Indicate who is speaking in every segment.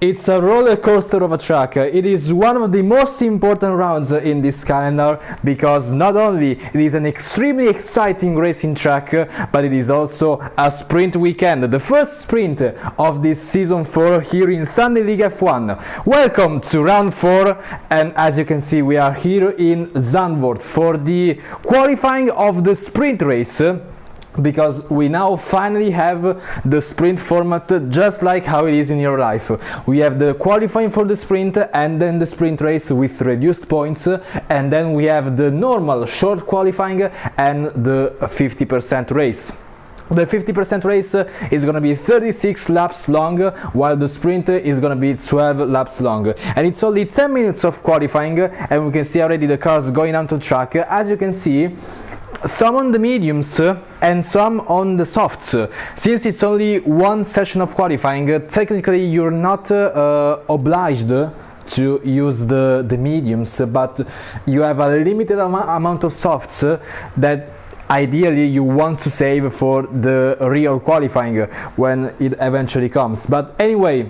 Speaker 1: It's a roller coaster of a track. It is one of the most important rounds in this calendar because not only it is an extremely exciting racing track, but it is also a sprint weekend, the first sprint of this season 4 here in Sunday League F1. Welcome to round 4, and as you can see we are here in Zandvoort for the qualifying of the sprint race. Because we now finally have the sprint format just like how it is in your life. We have the qualifying for the sprint and then the sprint race with reduced points, and then we have the normal short qualifying and the 50% race. The 50% race is going to be 36 laps long, while the sprint is going to be 12 laps long. And it's only 10 minutes of qualifying, and we can see already the cars going onto track. As you can see, some on the mediums and some on the softs. Since it's only one session of qualifying, technically you're not obliged to use the mediums, but you have a limited amount of softs that ideally you want to save for the real qualifying when it eventually comes. But anyway,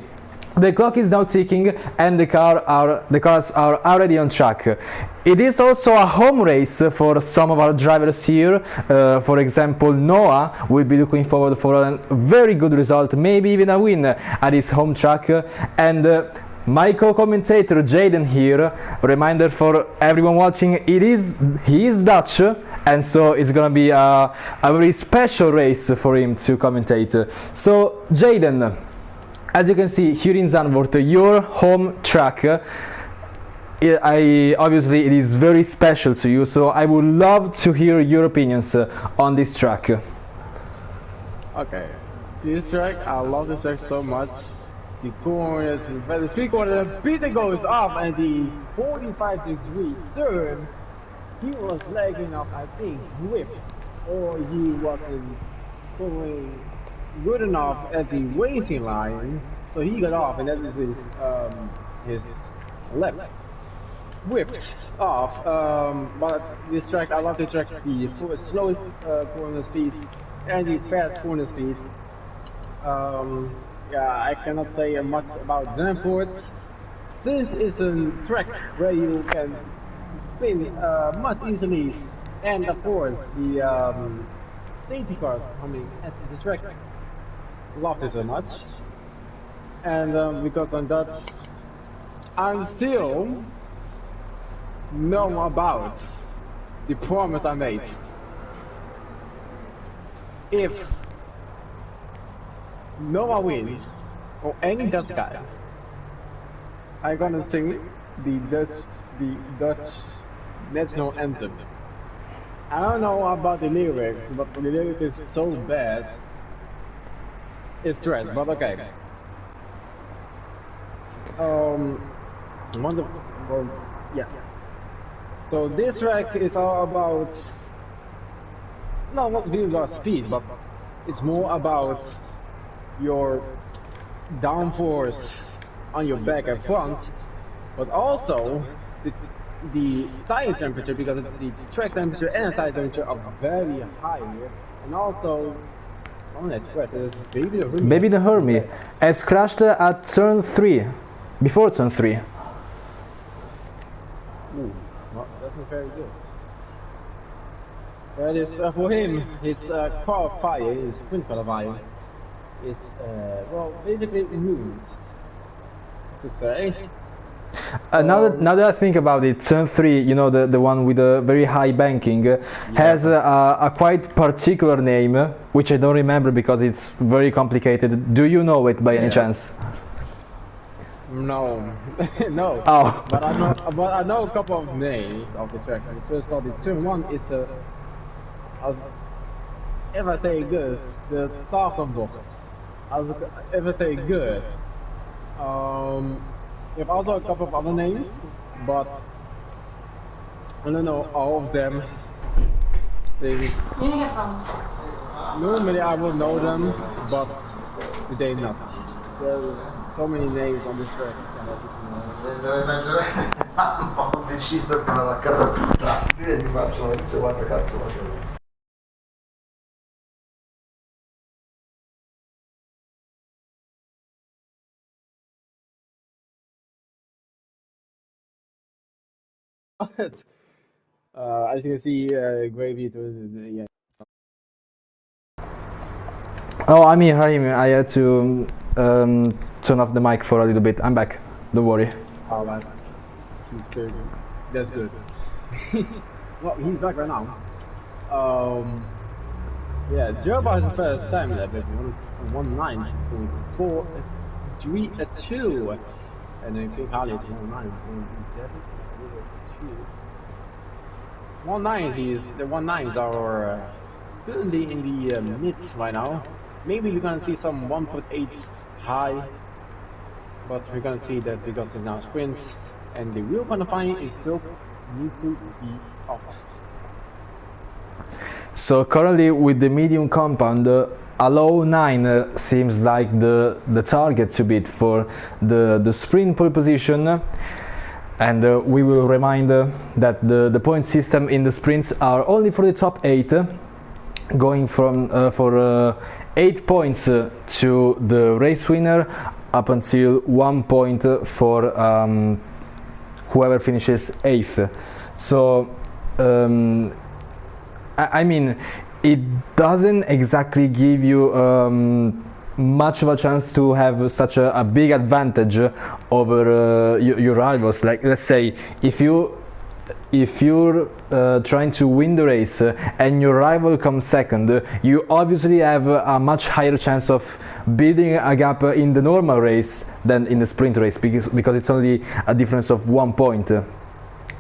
Speaker 1: the clock is now ticking and the cars are already on track. It is also a home race for some of our drivers here. For example, Noah will be looking forward for a very good result, maybe even a win at his home track. And my co-commentator Jaden here, reminder for everyone watching, he is Dutch, and so it's gonna be a very special race for him to commentate. So Jaden, as you can see here in Zandvoort, your home track, obviously it is very special to you, so I would love to hear your opinions on this track.
Speaker 2: Okay, this track, I love this track so much. The corners, the speed corner, the beating goes off, and the 45-degree turn, he was lagging off, I think, whip, or he wasn't going good enough at the racing line, so he got off, and that is his left whipped off. But this track, I love this track, the slow corner speed and the fast corner speed. Yeah, I cannot say much about Zandvoort, since it's a track where you can spin much easily, and of course the safety cars coming at the track. Love it so much, and because I'm Dutch, I still know about the promise I made. If Noah wins, or any Dutch guy, I'm gonna sing the Dutch national anthem. I don't know about the lyrics, but the lyrics is so bad. It's trash, but okay. Wonderful. Well, yeah. So this track is all about, no, not really about speed, but it's more about your downforce on your back and front, but also the tire temperature, because the track temperature and the tire temperature are very high here, and also someone expressed it is
Speaker 1: Baby the Hermie has crashed at turn 3, before turn 3.
Speaker 2: Ooh, well, that's not very good. But it's for him, his qualifier, his sprint qualifier, is well, basically ruined, to say.
Speaker 1: Now that I think about it, turn 3, you know, the one with a very high banking, has a quite particular name, which I don't remember because it's very complicated. Do you know it by any chance?
Speaker 2: No, no.
Speaker 1: Oh.
Speaker 2: But I know a couple of names of the tracks. First of all, the turn 1 is if I say good, the Tafelbocht. If I say good. We have also a couple of other names, but I don't know all of them. Things. Normally I would know them, but today not. There are so many names on this track.
Speaker 3: Ho deciso che la casa e mi faccio 50 cazzo.
Speaker 2: As you can see, Gravy to yeah.
Speaker 1: Oh, I'm here. I had to turn off the mic for a little bit. I'm back. Don't worry.
Speaker 2: Oh man, he's good. That's good. Well, he's back right now. Yeah, Jerba is the first time that with 119.432, and then King Kali is 19.702. 19 is the 19s are currently in the mids right now. Maybe you're gonna see some 1.8 high, but we're gonna see that because it's now sprints, and the real qualifying is still need to be up.
Speaker 1: So currently with the medium compound, a low 9 seems like the target to beat for the sprint pole position. And we will remind that the point system in the sprints are only for the top 8, going from for 8 points to the race winner up until 1 point for whoever finishes 8th. So I mean, it doesn't exactly give you much of a chance to have such a big advantage over your rivals. Like, let's say if you're trying to win the race and your rival comes second, you obviously have a much higher chance of building a gap in the normal race than in the sprint race, because it's only a difference of 1 point.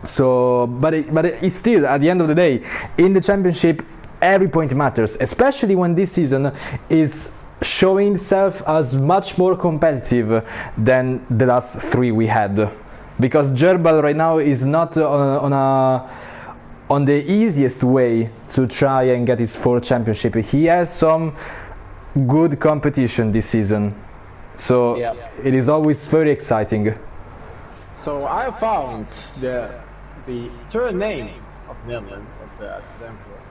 Speaker 1: So, but it's still, at the end of the day, in the championship, every point matters, especially when this season is showing itself as much more competitive than the last 3 we had. Because Gerbal right now is not on the easiest way to try and get his 4th championship. He has some good competition this season, so yeah, it is always very exciting.
Speaker 2: So I found the turn names of Netherlands of Zandvoort.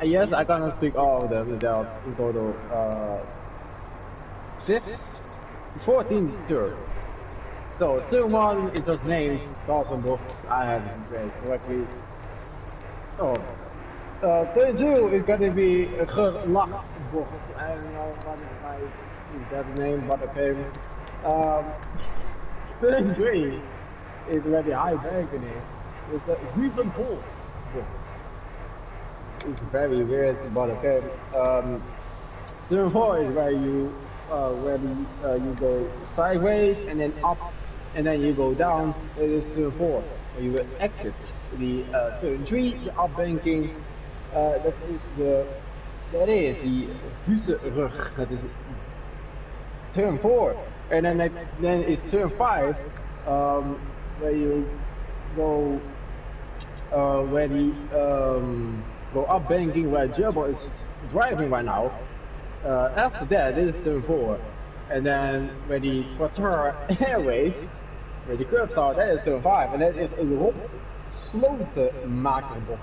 Speaker 2: Yes, I cannot speak all of them. There are in total 14 turns. So turn 1 is just names, Carlsenbocht. I have read correctly. Oh, turn 2 is going to be Gerlachbocht. I don't know what is that name, but okay. Turn 3 is where the high banking is. It's the Rubenholz. It's very weird, but okay. Turn 4 is where you you go sideways and then up, and then you go down. It is turn 4. You will exit the turn 3, the up banking. That is the Husserug. That is turn 4, and then it's turn 5, where you go go up banking where Gerbo is driving right now. After that, this is turn 4, and then where the Quattro Airways, where the curves are, that is turn 5, and that is a Rob Slotenmakerbocht.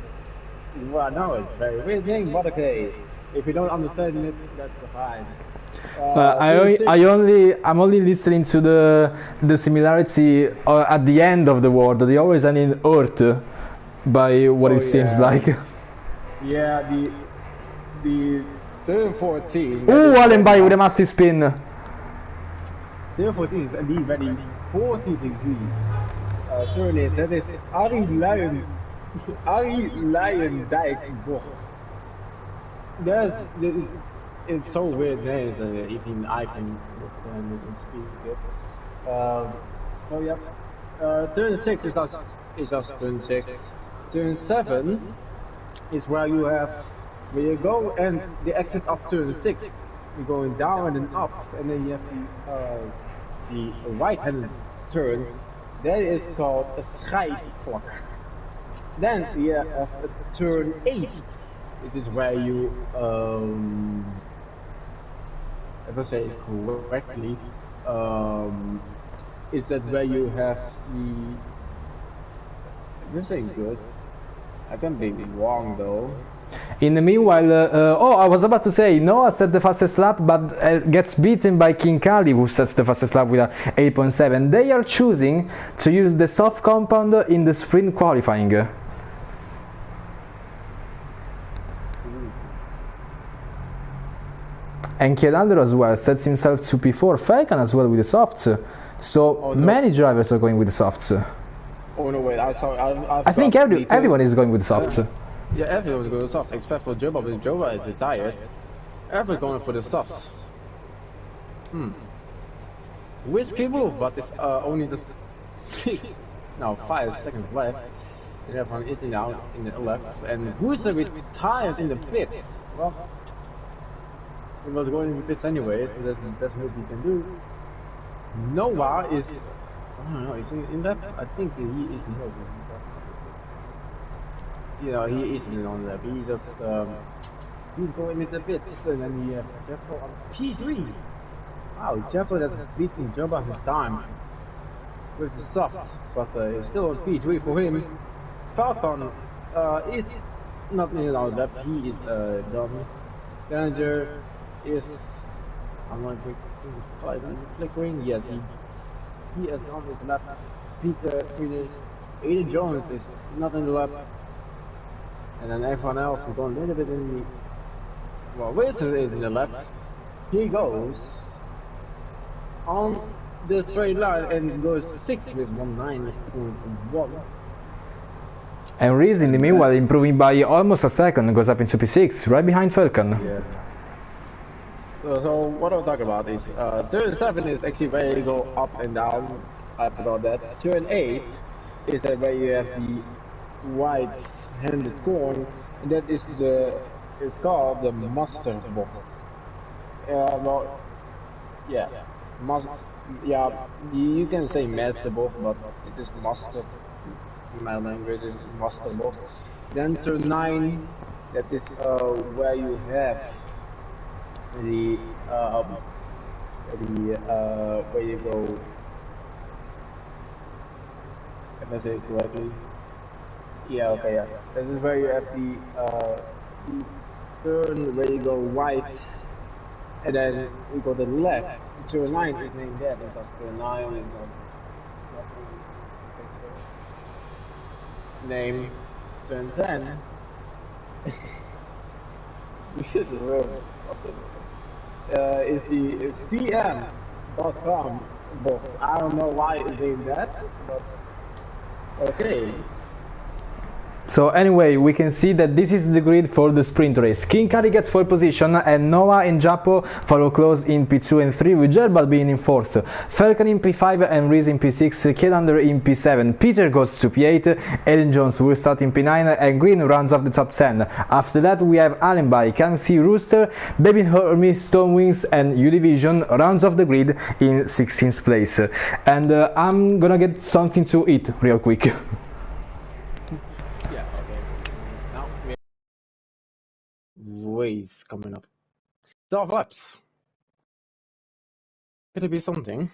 Speaker 2: Well, no, it's very weird thing, but okay. If you don't understand it, that's fine.
Speaker 1: I'm only listening to the similarity at the end of the word. They always end in Earth, by what it seems like.
Speaker 2: Yeah, the turn 14.
Speaker 1: Allenby with a massive spin.
Speaker 2: Turn 14 is indeed very 40 degrees. Turn it. That is Arie Luijendijkbocht. It's so weird names, even I can understand it and speak it. So yeah, turn 6 is just turn 6. Turn 7 is where you go and the exit of turn 6. You're going down and then up, and then you have the right-handed turn. That is called a schijtvlak. Then you have turn 8. It is where you, if I say it correctly, is that where you have this ain't good. I can be wrong though.
Speaker 1: In the meanwhile, I was about to say, Noah set the fastest lap, but gets beaten by King Kali, who sets the fastest lap with a 8.7. They are choosing to use the soft compound in the sprint qualifying. And Kjellander as well sets himself to P4. Falcon as well with the softs. So many drivers are going with the softs.
Speaker 2: Oh no, wait!
Speaker 1: I think everyone is going with the softs.
Speaker 2: Yeah, everyone's going with the softs, except for Joba, but Joba is retired. Everyone's going for the softs. Risky move, but it's only just 5 seconds left. And everyone is now in the left, and who's retired in the pits? Well, he was going in the pits anyway, so that's the best move he can do. Noah is, I don't know, is he in that? I think he is not. You know, he isn't on that. He's just he's going into the pits, and then he Jeffro on P3. Wow, Jeffro that's beating Joba his time with the softs, but it's still on P3 for him. Falcon is not in on that. He is done. Danger is, I'm not flickering. Yes, he has done his lap. Peter Speeders, Aiden Jones is not in the lap. And then everyone else is going a little bit in the... Well, Wilson is in the left. He goes on the straight line and goes 6 with 19.1.
Speaker 1: And Reese in the meanwhile improving by almost a second, goes up into P6, right behind Falcon.
Speaker 2: Yeah. So what I'm talking about is, turn 7 is actually where you go up and down. I forgot that. Turn 8 is where you have the right-handed corn, and that is it's called the mustard box. Well, yeah, you can say master box, but it is mustard. In my language, it is mustard box. Then turn 9, that is where you have the where you go. If I say it correctly. Yeah, okay, yeah. This is where you have the turn where you go right, and then you go to the left. Turn 9 is named that, it's just turn 9 and name turn 10. This is real. Is the CM.com book. I don't know why it's named that, but okay.
Speaker 1: So anyway, we can see that this is the grid for the sprint race. King Kari gets 4th position, and Noah and Japo follow close in P2 and 3, with Gerbal being in 4th. Falcon in P5 and Reese in P6, Kjellander in P7, Peter goes to P8, Aiden Jones will start in P9, and Green rounds off the top 10. After that we have Allenby, Kamsi, Rooster, Baby Hermes, Stonewings and Univision rounds off the grid in 16th place. And I'm gonna get something to eat real quick.
Speaker 2: Ways coming up. 12 laps. Could it be something?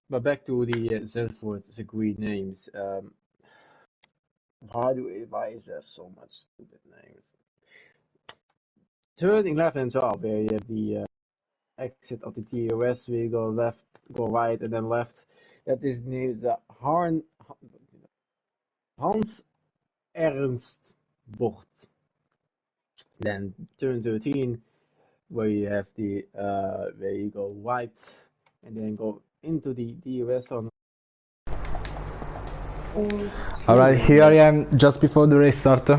Speaker 2: But back to the Zandvoort agreed names. Why is there so much stupid names? Turn 11 and 12, where you have the exit of the TOS, where you go left, go right, and then left. That is named the Hans Ernst Bocht. Then turn 13, where you have the where you go right and then go into the DOS on.
Speaker 1: Alright, here I am just before the race start.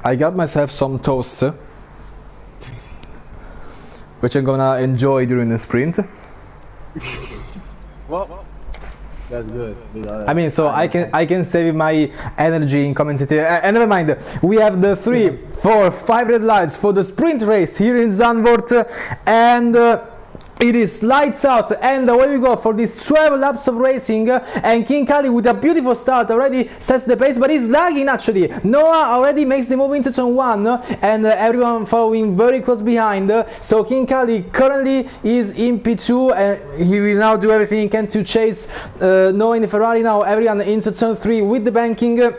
Speaker 1: I got myself some toast, which I'm gonna enjoy during the sprint.
Speaker 2: Well, that's good.
Speaker 1: I mean, so I can save my energy in commentating. And never mind, we have the 3, 4, 5 red lights for the sprint race here in Zandvoort, and it is lights out, and away we go for these 12 laps of racing. And King Kali with a beautiful start already sets the pace, but he's lagging actually. Noah already makes the move into turn 1, and everyone following very close behind. So King Kali currently is in P2, and he will now do everything he can to chase Noah in the Ferrari. Now everyone into turn 3 with the banking.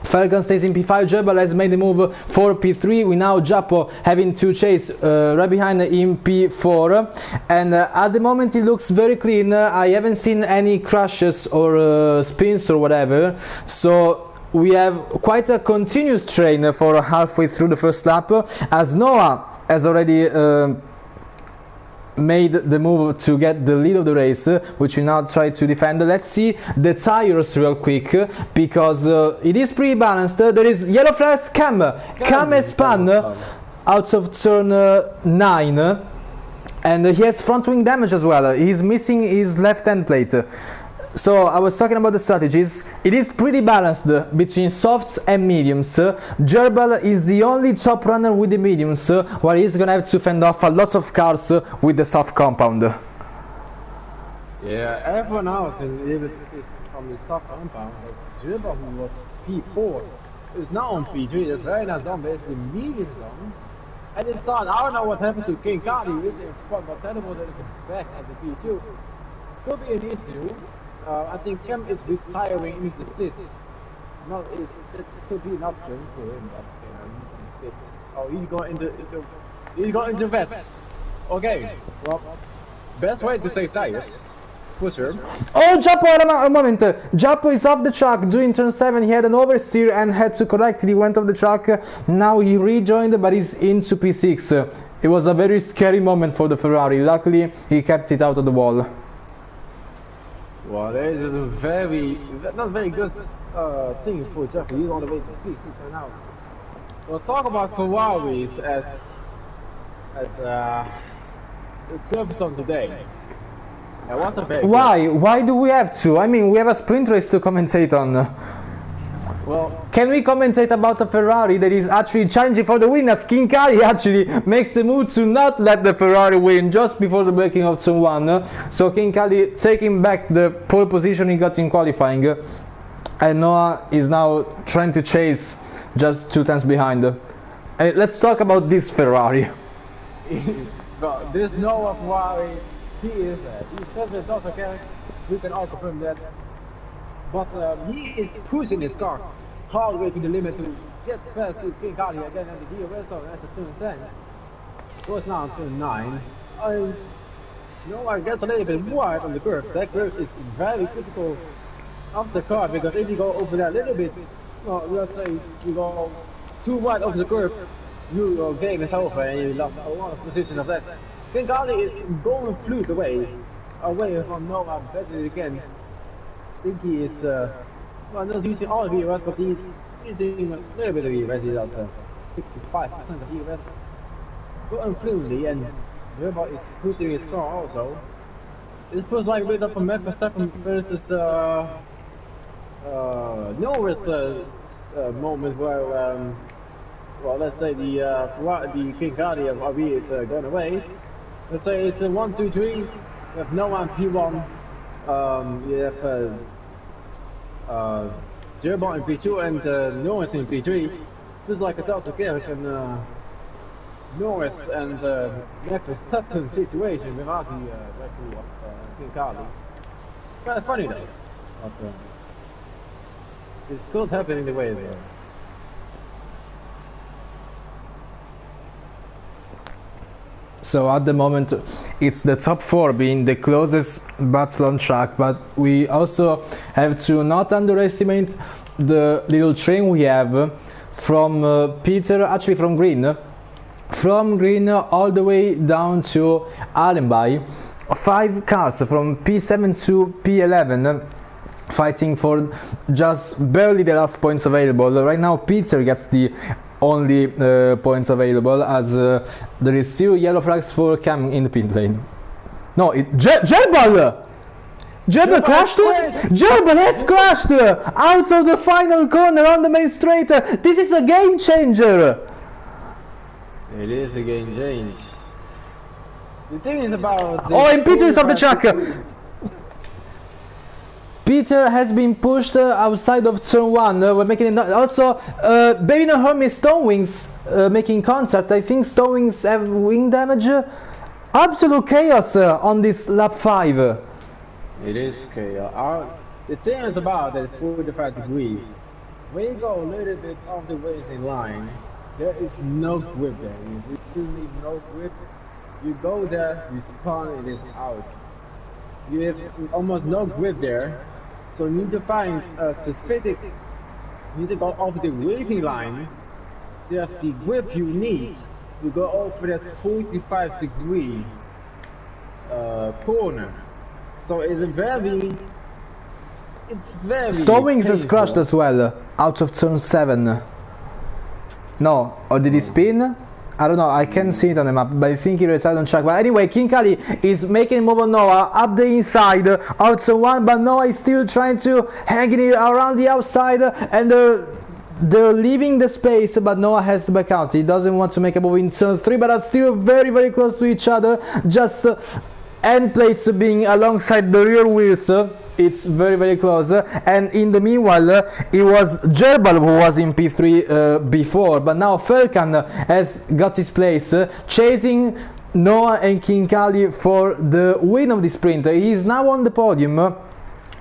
Speaker 1: Falcon stays in P5, Gerbal has made the move for P3, we now Giappo having to chase right behind in P4, and at the moment it looks very clean. I haven't seen any crashes or spins or whatever, so we have quite a continuous train for halfway through the first lap, as Noah has already made the move to get the lead of the race, which we now try to defend. Let's see the tires real quick, because it is pretty balanced. There is yellow flags. Cam has spun out of turn 9, and he has front wing damage as well. He's missing his left hand plate. So I was talking about the strategies. It is pretty balanced between softs and mediums. Gerbal is the only top runner with the mediums, where he's gonna have to fend off a lot of cars with the soft compound.
Speaker 2: Yeah, everyone else is from the soft compound. But Gerbal, who was P4, is now on P3. That's very nice zone, basically medium zone. And it started. I don't know what happened to King Cardi, which is front, but teleported back at the P2. Could be an issue. I think Cam is retiring into the pits. It could be an option for him, but pits. Oh, he's going into vets. Okay, well, best way to save tires, for sure.
Speaker 1: Oh, Giappo, a moment. Giappo is off the track during turn 7. He had an oversteer and had to correct it. He went off the track. Now he rejoined, but he's into P6. It was a very scary moment for the Ferrari. Luckily, he kept it out of the wall.
Speaker 2: Well, there is a not very good thing for Jeffrey. He's on the way to P6 right now. We'll talk about Ferraris at the service of the day.
Speaker 1: Why? Why do we have to? I mean, we have a sprint race to commentate on.
Speaker 2: Well,
Speaker 1: can we commentate about a Ferrari that is actually challenging for the win, as Kinkali actually makes the move to not let the Ferrari win just before the braking of turn 1. So Kinkali taking back the pole position he got in qualifying, and Noah is now trying to chase just 2 tenths behind. Let's talk about this Ferrari.
Speaker 2: But this Noah Ferrari, he is bad. He says it's also okay. We can all confirm that. But he is pushing his car all the way to the limit to get past to King Cardi again at the DRS zone at the turn 10. Goes now on turn 9. I guess a little bit wide on the curve. That curve is very critical of the car, because if you go over that little bit, well, let's say you go too wide over the curve, your game is over and you lost a lot of position of that. King Cardi is going fluid away from Noah better again. I think he is, well, not using all of EOS, but he is using a little bit of EOS. He's at 65% of EOS. Going fluently, and Gerbal is pushing his car also. It feels like a bit of a Max Verstappen versus Norris moment where, well, let's say the King Cardi of RB is going away. Let's say it's a 1, 2, 3. You have Noah in P1. You have Gerbal in P2 and Norris in P3. Just like a Delta Kerk and Norris and Max Verstappen situation without the rescue of King Cardi. Kind of funny though, but this could happen in the way as well.
Speaker 1: So at the moment it's the top 4 being the closest battle on track, but we also have to not underestimate the little train we have from Peter, actually from Green all the way down to Allenby. 5 cars from P7 to P11 fighting for just barely the last points available. Right now Peter gets the only points available, as there is 0 yellow flags for Cam in the pit lane. No, Gerbal crashed it! Gerbal has crashed out of the final corner on the main straight. This is a game changer!
Speaker 2: It is a game change. The thing is about...
Speaker 1: Oh, and Peter is off the track! Peter has been pushed outside of turn 1. We're making it also Baby No Harm is Stone Wings making contact. I think Stone Wings have wing damage. Absolute chaos on this lap 5.
Speaker 2: It is chaos. The thing is about that 45 degree. when you go a little bit off the racing line, there is no grip there. You still need no grip. You go there, you spawn, it is out. You have almost no grip there, so you need to find a specific. You need to go over the racing line. You have the grip you need to go over that 45-degree corner. So it's very.
Speaker 1: Stowings is
Speaker 2: painful.
Speaker 1: crashed as well, out of turn 7. No, or did he spin? I don't know, I can't see it on the map, but I think he retired on track. But anyway, King Kali is making a move on Noah up the inside, out turn 1, but Noah is still trying to hang it around the outside, and they're leaving the space, but Noah has to back out. He doesn't want to make a move in turn 3, but are still very, very close to each other. Just end plates being alongside the rear wheels. It's very, very close. And in the meanwhile, it was Gerbal who was in P3 before, but now Falcon has got his place, chasing Noah and King Kali for the win of the sprint. He is now on the podium.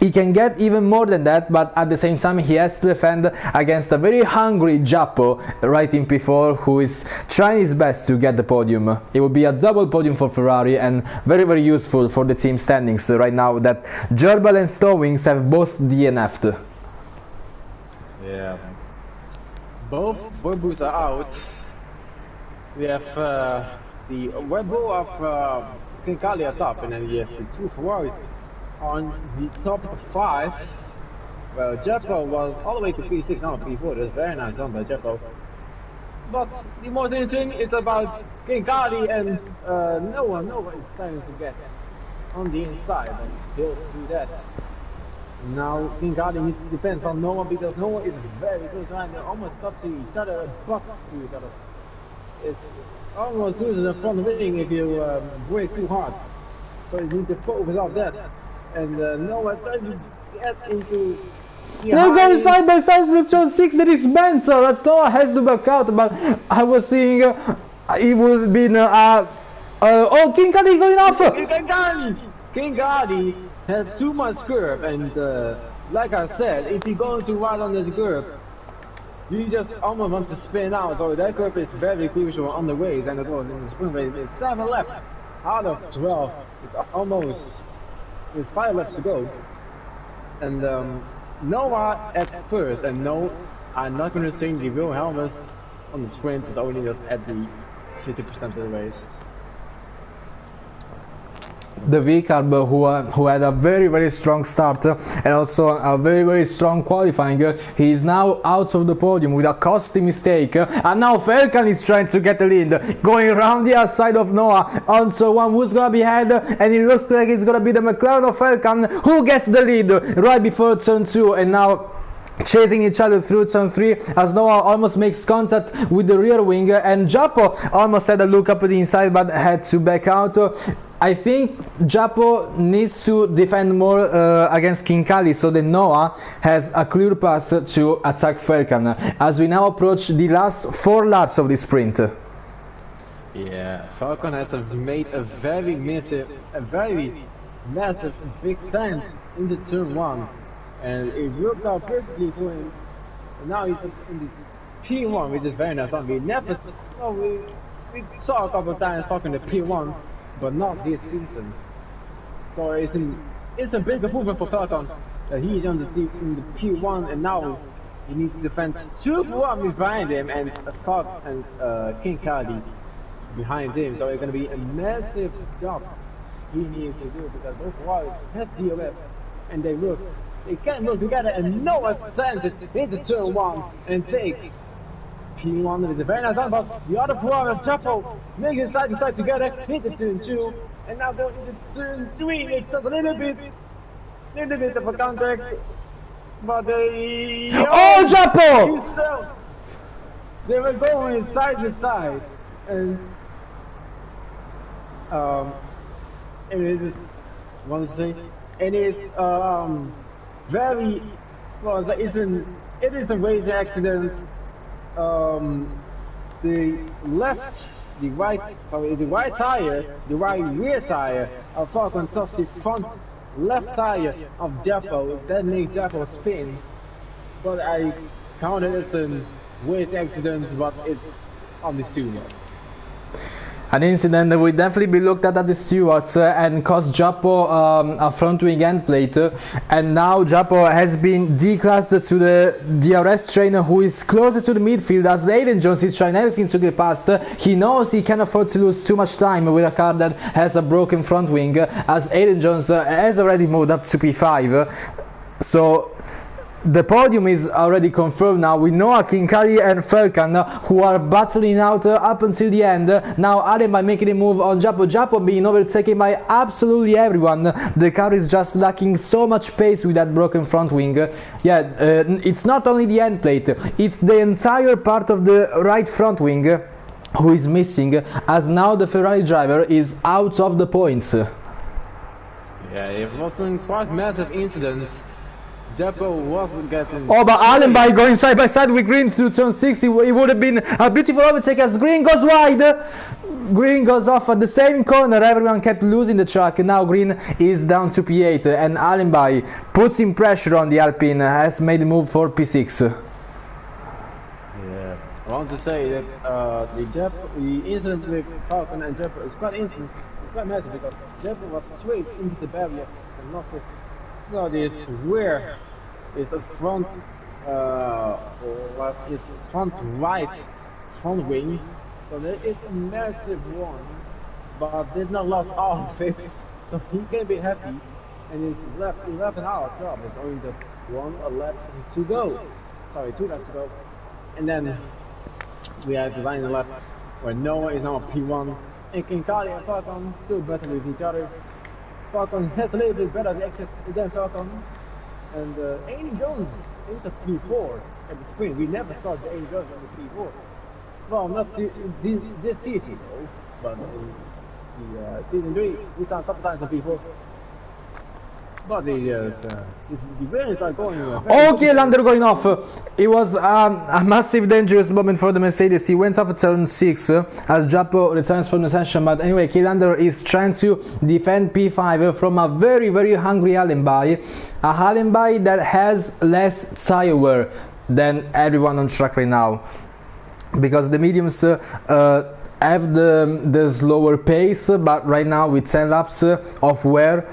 Speaker 1: He can get even more than that, but at the same time he has to defend against a very hungry Jappo right in P4, who is trying his best to get the podium. It will be a double podium for Ferrari and very, very useful for the team standings right now that Gerbal and Stowings have both DNF'd.
Speaker 2: Yeah. Both Red Bulls are out. We have the Red Bull of King Kali at top, and then you have the two Ferraris on the top 5. Well, Jappo was all the way to P6, now P4. That's very nice done by Jappo. But the most interesting is about King Kali and Noah. Noah is trying to get on the inside, and he'll do that. Now King Kali needs to depend on Noah, because Noah is very close behind. They almost got to each other, butts to each other. It's almost losing the front wing if you brake too hard. So you need to focus on that. And Noah trying to get into the
Speaker 1: They're going side by side through turn 6. That is Spencer. That's Noah has to back out, but I was seeing it would be oh, King Kali going off.
Speaker 2: King Kali has too much curve, and like I said, if you go to ride on this curve, you just almost want to spin out. So that curve is very crucial on the race, and it was in the sprint race. It's 7 laps out of 12. It's almost. There's 5 laps to go, and Noah at first, and no, I'm not going to sing the real helmets on the sprint. It's only just at the 50% of the race.
Speaker 1: The V-Carb who had a very, very strong start and also a very, very strong qualifying. He is now out of the podium with a costly mistake, and now Falcon is trying to get the lead, going around the outside of Noah on turn 1. Who's gonna be ahead? And it looks like it's gonna be the McLaren of Falcon who gets the lead right before turn 2, and now chasing each other through turn 3 as Noah almost makes contact with the rear wing, and Jappo almost had a look up at the inside but had to back out. I think Jappo needs to defend more against King Kali so that Noah has a clear path to attack Falcon as we now approach the last 4 laps of the sprint.
Speaker 2: Yeah, Falcon has made a very massive big send into turn 1, and it worked out perfectly for him. And now he's in the P1, which is very nice. We saw a couple of times Falcon in the P1, but not this season. So it's a big improvement for Falcon that he's on in the P1, and now he needs to defend 2 Ferraris behind him and King Kali behind him. So it's going to be a massive job he needs to do, because both Ferraris has DOS and they can work together, and Noah sends it into turn 1 and takes P1. It's a very nice done, but the other Ferrari, Jappo, make it side to side together, hit the turn 2, and now going into turn 3. It does a little bit of a contact, but they...
Speaker 1: Oh, Jappo!
Speaker 2: They were going side to side, and it is one thing, it is very well. It is a racing accident. The right rear tire of Falcon touched the front left tire of Jappo. That makes Jappo spin. But I counted as a waste accident, but it's on the stewards.
Speaker 1: An incident that will definitely be looked at the stewards and cost Giappo a front wing end plate, and now Giappo has been declassed to the DRS trainer who is closest to the midfield as Aiden Jones is trying everything to get past. He knows he can't afford to lose too much time with a car that has a broken front wing, as Aiden Jones has already moved up to P5. So the podium is already confirmed now with Noah Kinkali and Felkan who are battling out up until the end. Now Allen by making a move on Giappo. Giappo being overtaken by absolutely everyone. The car is just lacking so much pace with that broken front wing. It's not only the end plate, it's the entire part of the right front wing who is missing, as now the Ferrari driver is out of the points.
Speaker 2: Yeah, it was a quite massive incident. Giappo wasn't getting...
Speaker 1: Oh, but Allen by going side by side with Green through turn 6, it would have been a beautiful overtake as Green goes wide. Green goes off at the same corner, everyone kept losing the track, and now Green is down to P8, and Allen by puts in pressure on the Alpine, has made a move for P6.
Speaker 2: Yeah, I want to say that the incident with Falcon and Giappo is quite massive, because Giappo was straight into the barrier and not it. No, this rear is a front, or is front right front wing, so there is a massive one, but did not lose all of it, so he can be happy, and his left 11-hour job is only just 1 lap to go. Sorry, 2 laps to go, and then we have the final lap where Noah is now P1, and Kinkali and Falcon still battle with each other. Falcon has a little bit better exit than Falcon, and Aiden Jones into P4 at the sprint. We never saw the Aiden Jones in the P4. Well, not this season, though, but in the season 3 we saw sometimes in P4. But the variants are going.
Speaker 1: Okay, Lander going off. It was a massive dangerous moment for the Mercedes. He went off at turn 6 as Giappo returns from the session. But anyway, Kielander is trying to defend P5 from a very, very hungry Allenby. A Allenby that has less tire wear than everyone on track right now. Because the mediums have the slower pace, but right now with 10 laps of wear,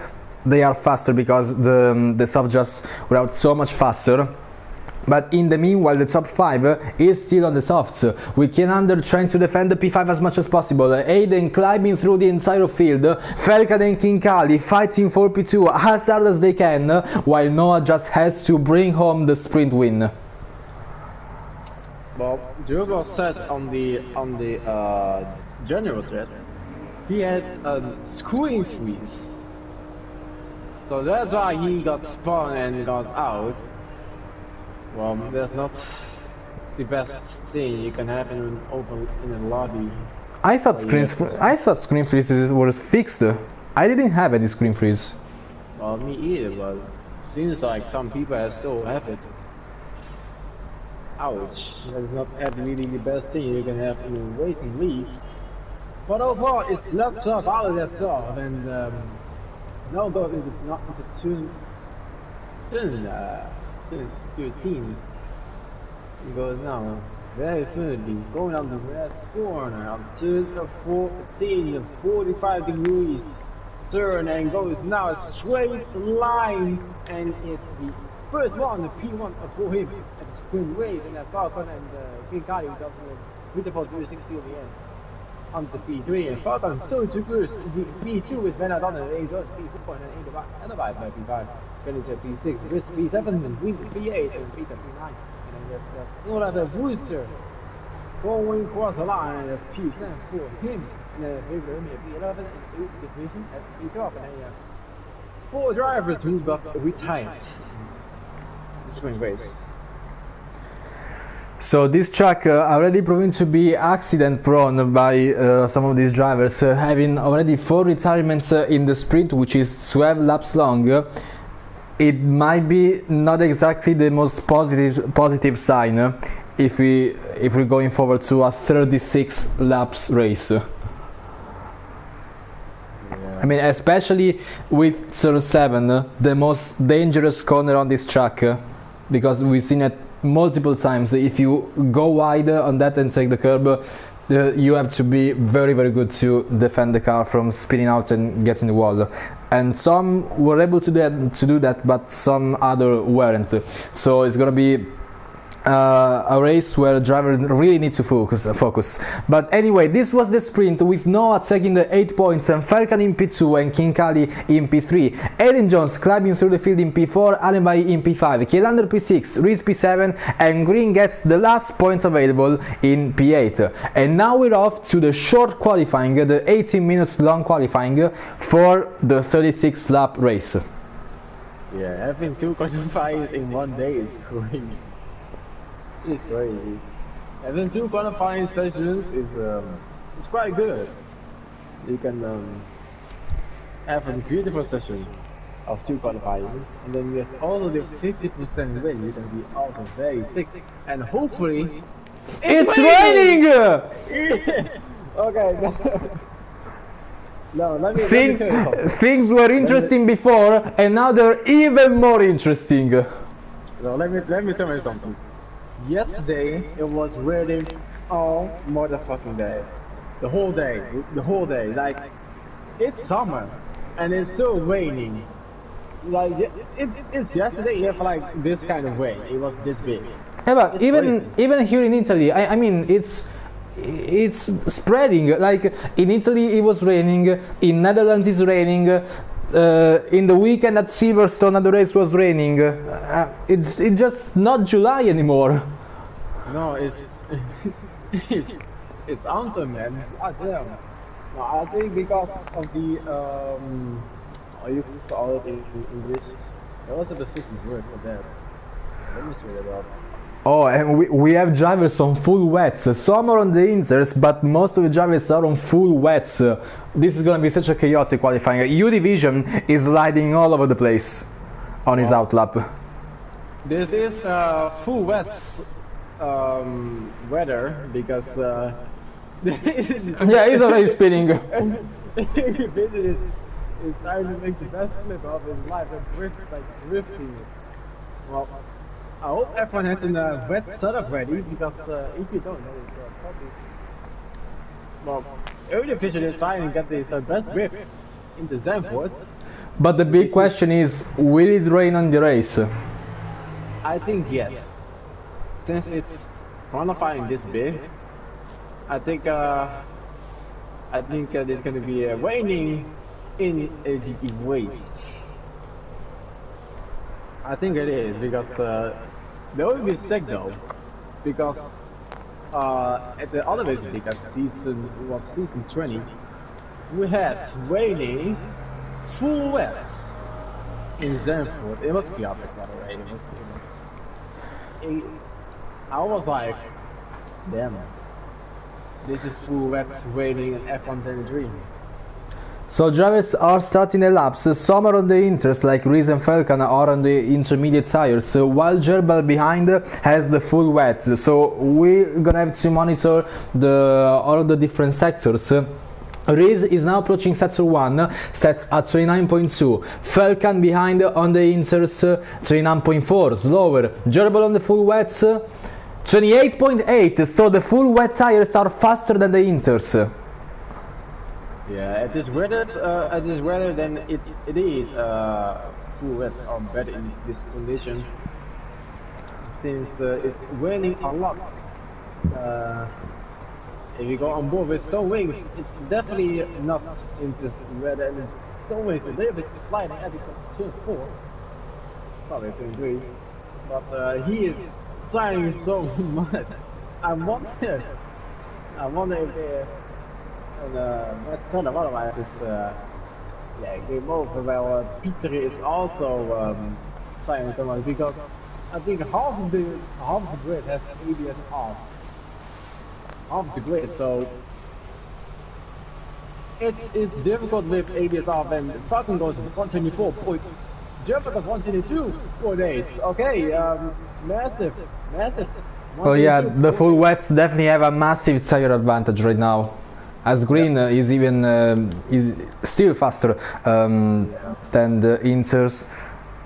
Speaker 1: they are faster because the soft just were out so much faster. But in the meanwhile, the top 5 is still on the softs, with Kielander trying to defend the P5 as much as possible. Aiden climbing through the entire field, Felkan and Kinkali fighting for P2 as hard as they can, while Noah just has to bring home the sprint win.
Speaker 2: Well, Durgo said on the general chat, he had a screen freeze. So that's why he got spun and got out. Well, that's not the best thing you can have in a lobby.
Speaker 1: I thought screen freezes were fixed. I didn't have any screen freeze.
Speaker 2: Well, me either, but it seems like some people still have it. Ouch. That's not really the best thing you can have in a racing league. But overall, it's not tough, all of that tough, and now go into 13. Because now, very fluidly, going down the west corner on turn 14, 45 degrees turn, and goes now a straight line, and is the first one, the P1 for him at the sprint race, and Falcon and Kinkali does a beautiful 360 at the end. On the P3, and Falcon so to first. P2 with Van Adon and Angels, P4 and by P5. Getting to P6 with P7 and P8 and P9. And then we'll have a booster going across the line, and that's P10 for him. And then here's P11 and 8 division at P12. And then 4 drivers who got retired. The spring race.
Speaker 1: So this track already proven to be accident prone by some of these drivers, having already 4 retirements in the sprint, which is 12 laps long. It might be not exactly the most positive sign if we're going forward to a 36 laps race. Yeah. I mean, especially with turn 7, the most dangerous corner on this track, because we've seen at multiple times. If you go wide on that and take the curb, you have to be very very good to defend the car from spinning out and getting the wall. And some were able to do that, but some other weren't. So it's gonna be a race where a driver really needs to focus. But anyway, this was the sprint with Noah taking the 8 points and Falcon in P2 and King Kali in P3. Aiden Jones climbing through the field in P4, Alenby in P5, Kielander P6, Reese P7, and Green gets the last points available in P8. And now we're off to the short qualifying, the 18 minutes long qualifying for the 36 lap race.
Speaker 2: Yeah, having 2 qualifiers in one day is crazy. It's crazy. Having 2 qualifying sessions is it's quite good. You can have a beautiful session of 2 qualifying, and then with all of the 50% win, you can be also very sick. And hopefully,
Speaker 1: it's raining!
Speaker 2: Okay. No, let me tell you.
Speaker 1: Things were interesting before, and now they're even more interesting.
Speaker 2: No, let me tell you something. Yesterday it was raining all motherfucking day. The whole day. Like, it's summer and it's still raining. Like, it's yesterday you have like this kind of rain. It was this big.
Speaker 1: Yeah, but even here in Italy, I mean, it's spreading. Like in Italy it was raining, in Netherlands it's raining. In the weekend at Silverstone the race was raining. It's just not July anymore.
Speaker 2: No, it's it's autumn, man. God damn. No, I think because of the how you call it in English, there was a specific word for that. Let me straight it up.
Speaker 1: Oh, and we have drivers on full wets. Some are on the inters, but most of the drivers are on full wets. This is going to be such a chaotic qualifying. U Division is sliding all over the place on his outlap.
Speaker 2: This is full wets weather because
Speaker 1: yeah, he's already spinning.
Speaker 2: He's trying to make the best flip of his life and drifting. Well, I hope everyone has a wet setup ready, because if you don't, then it's probably... Well, early division is trying to get this best grip into Zandvoort.
Speaker 1: But the big question is, will it rain on the race?
Speaker 2: I think yes. Since it's qualifying this big, I think there's going to be raining in a way. I think it is, because they will be sick though, because at the other race, because season 20, we had raining full wets in Zandvoort. It was chaotic, by the way. I was like, damn, this is full wets raining in F1 23.
Speaker 1: So drivers are starting the laps. Some are on the inters, like Reese and Falcon are on the intermediate tires, while Gerbal behind has the full wet. So we're gonna have to monitor all the different sectors. Reese is now approaching sector 1, sets at 29.2. Falcon behind on the inters, 29.4, slower. Gerbal on the full wets, 28.8. So the full wet tires are faster than the inters.
Speaker 2: Yeah, it is weather than it is full wet or better in this condition, since it's raining a lot. If you go on board with stone wings, it's definitely not in this weather. And stone wings today is sliding at turn 4, probably turn 3, but he is sliding so much. I wonder if they're that's not otherwise it's yeah, game over. Well, Peter is also signing so much, because I think half of the grid has ABS off. Half the grid, so it's difficult with ABS off, and Falcon goes 124. German goes 122.8. Okay, massive.
Speaker 1: Oh yeah, the full wets definitely have a massive tire advantage right now, as Green is even is still faster than the inters.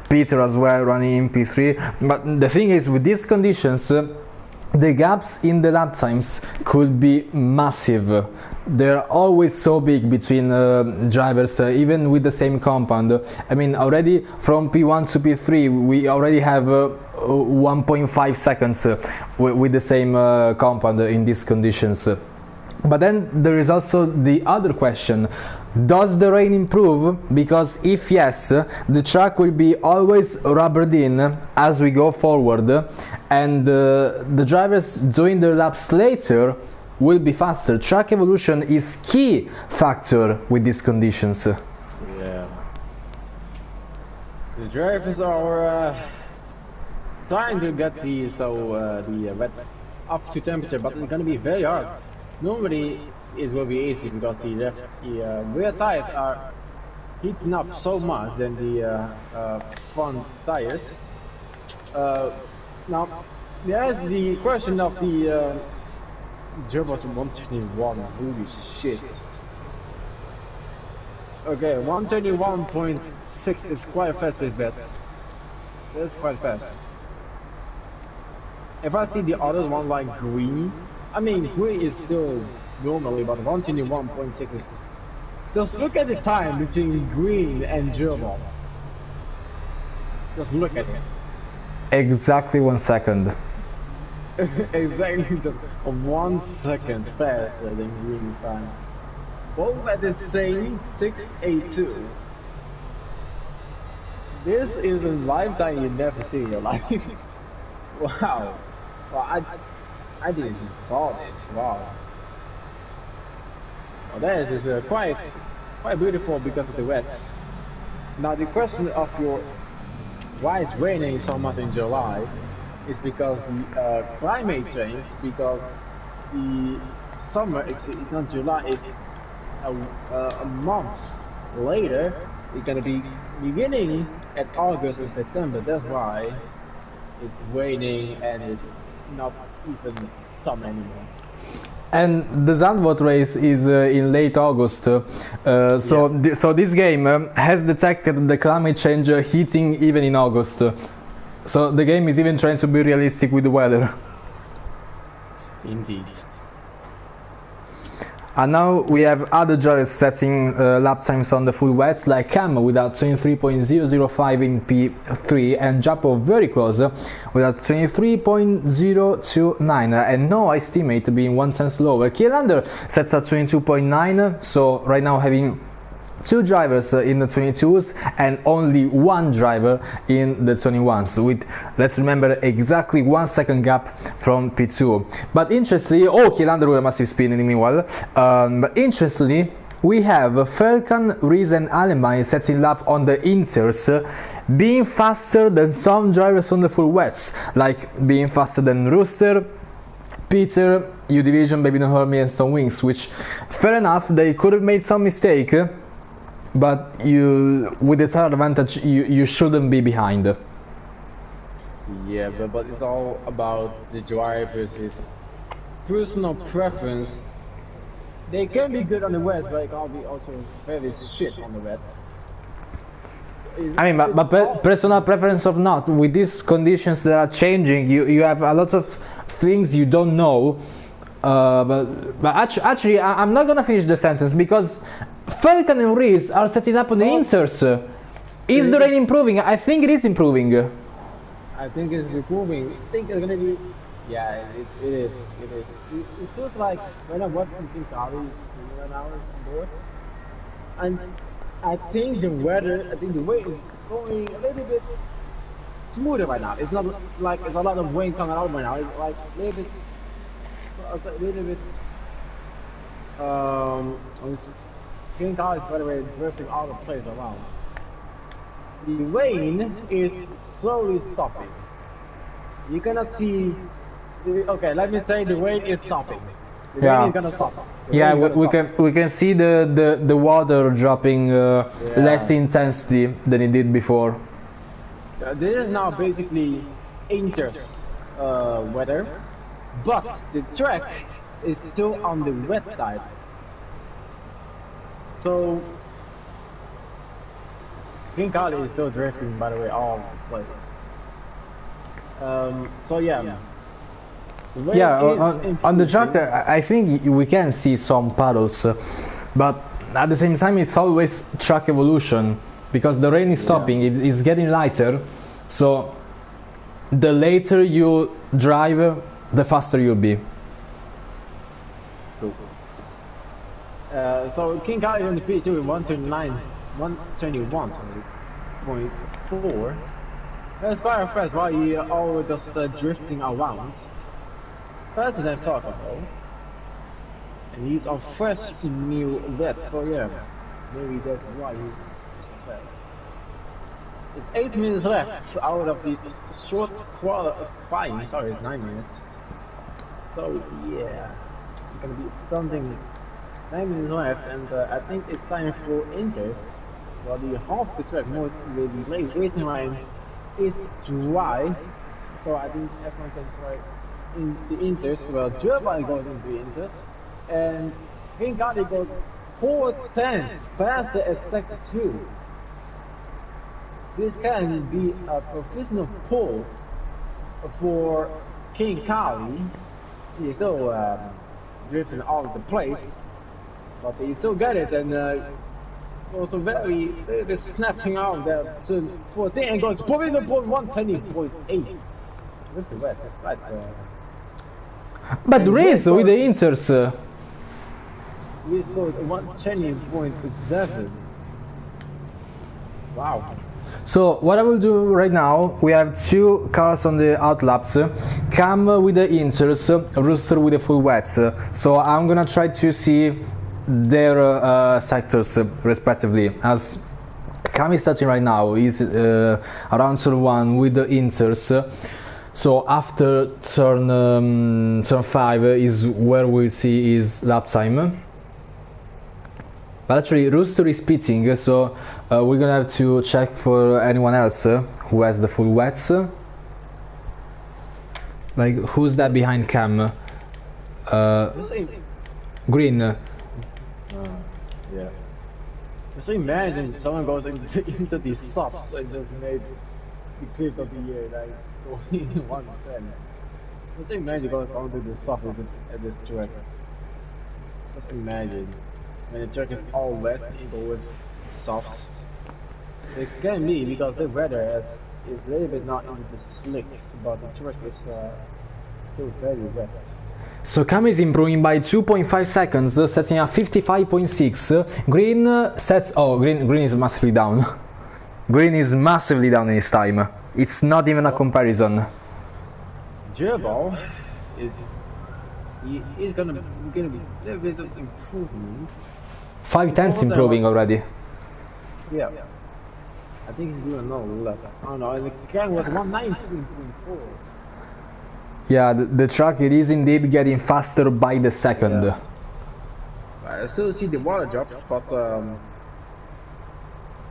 Speaker 1: Peter as well running in P3. But the thing is, with these conditions, the gaps in the lap times could be massive. They're always so big between drivers, even with the same compound. I mean, already from P1 to P3, we already have 1.5 seconds with the same compound in these conditions. But then there is also the other question: does the rain improve? Because if yes, the track will be always rubbered in as we go forward, and the drivers doing their laps later will be faster. Track evolution is key factor with these conditions.
Speaker 2: Yeah. The drivers are trying to get the wet up to temperature, but it's gonna be very hard. Normally it will be easy because the rear tires are heating up so much than the front tires. Now there's the question of the Turbo 121. Holy shit. Okay, 121.6 is quite fast with bets. That's quite fast. If I see the other one like green, I mean green is still normally, but 121.6 is. Just look at the time between green and German. Just look at it.
Speaker 1: Exactly 1 second.
Speaker 2: Exactly 1 second faster than green's time. Both at the same 682. This is a lifetime you never see in your life. Wow. Well, I didn't saw this. Wow. Well, that is quite beautiful because of the wets. Now the question of why it's raining so much in July is because the climate change. Because the summer, it's not July. It's a month later. It's gonna be beginning at August and September. That's why it's raining and it's not even summer anymore.
Speaker 1: And the Zandvoort race is in late August, so this game has detected the climate change heating even in August. So the game is even trying to be realistic with the weather.
Speaker 2: Indeed.
Speaker 1: And now we have other drivers setting lap times on the full wets, like Cam without 23.005 in P3 and Japo very close without 23.029 and no ice teammate being 1 tenth slower. Kielander sets at 22.9, so right now having 2 drivers in the 22s and only 1 driver in the 21s, with, let's remember, exactly 1 second gap from P2. But interestingly, Kielander with a massive spin in the meanwhile, but interestingly, we have Falcon, Rees and Alemanni setting lap on the inters, being faster than some drivers on the full wets, like being faster than Rooster, Peter, U-Division, Baby No Hermie and Stone Wings, which, fair enough, they could have made some mistake, but with the tire advantage, you shouldn't be behind.
Speaker 2: Yeah, but it's all about the drivers' personal preference. They can be good on the wets, but they can be also very shit on the wets.
Speaker 1: I mean, but personal preference or not, with these conditions that are changing, you have a lot of things you don't know. But actually, I'm not gonna finish the sentence because Falcon and Rees are setting up on the inserts. Is the rain improving? I think it is improving.
Speaker 2: I think it's improving. I think it's gonna be. Yeah, it is. It feels like when I'm watching Team Cali's an hour more, and I think the wind is going a little bit smoother right now. It's not like there's a lot of wind coming out right now. It's like a little bit. Team Cali is, by the way, drifting all the place around. The rain is slowly stopping. You cannot see. Okay, let me say the rain is stopping. The rain is gonna stop.
Speaker 1: We can see the water dropping less intensely than it did before.
Speaker 2: This is now basically inters weather, but the track is still on the wet side. So King Kali is still drifting, by the way, all place. So yeah.
Speaker 1: Yeah, on the track, I think we can see some puddles, but at the same time, it's always track evolution because the rain is stopping. It's getting lighter, so the later you drive, the faster you'll be.
Speaker 2: Cool. So King Kali on the P2 with 121.4. That's quite fast. While you all just drifting around. Faster than Taco though. And he's on fresh new wet, so yeah. Maybe that's why he's so fast. It's 8 minutes left out of the short qualifying. Sorry, it's 9 minutes. So yeah, it's gonna be something. 9 minutes left, and I think it's time for Inters. Well, the half the track, more the late racing line is dry, so I think everyone can try in the Inters. Well, Germany goes into the Inters, and King Kali goes 4/10 faster at sector 2. This can be a professional pole for King Kali. He's still drifting all over the place, but he still get it, and also very snapping out there to 14 and goes probably the point 120.8 with the wet, despite
Speaker 1: but race with the Inters.
Speaker 2: we scored 120.7. Wow.
Speaker 1: So what I will do right now, we have two cars on the outlaps, Cam with the Inters, Rooster with the full wets. So I'm gonna try to see their sectors respectively. As Cam is starting right now, he's around turn 1 with the Inters. So after turn 5 is where we'll see his lap time. But actually Rooster is pitting, so we're gonna have to check for anyone else who has the full wets. Like, who's that behind Cam? Green.
Speaker 2: Yeah. Just imagine someone goes into these subs and just made the clip of the year, like going 110. Just imagine going onto the sub at this track. Just imagine. When the track is all wet, you go with softs. It can be because the weather is a little bit not into the slicks, but the track is still very wet.
Speaker 1: So Cam is improving by 2.5 seconds, setting at 55.6. Green sets. Oh, Green is massively down. Green is massively down in his time. It's not even a comparison.
Speaker 2: Gerbo is gonna be a little bit of improvement.
Speaker 1: 5/10 improving already.
Speaker 2: Yeah. I think he's doing no left. I don't know, and the Cam was 119.4.
Speaker 1: Yeah, the truck, it is indeed getting faster by the second.
Speaker 2: Yeah. I still see the water drops, but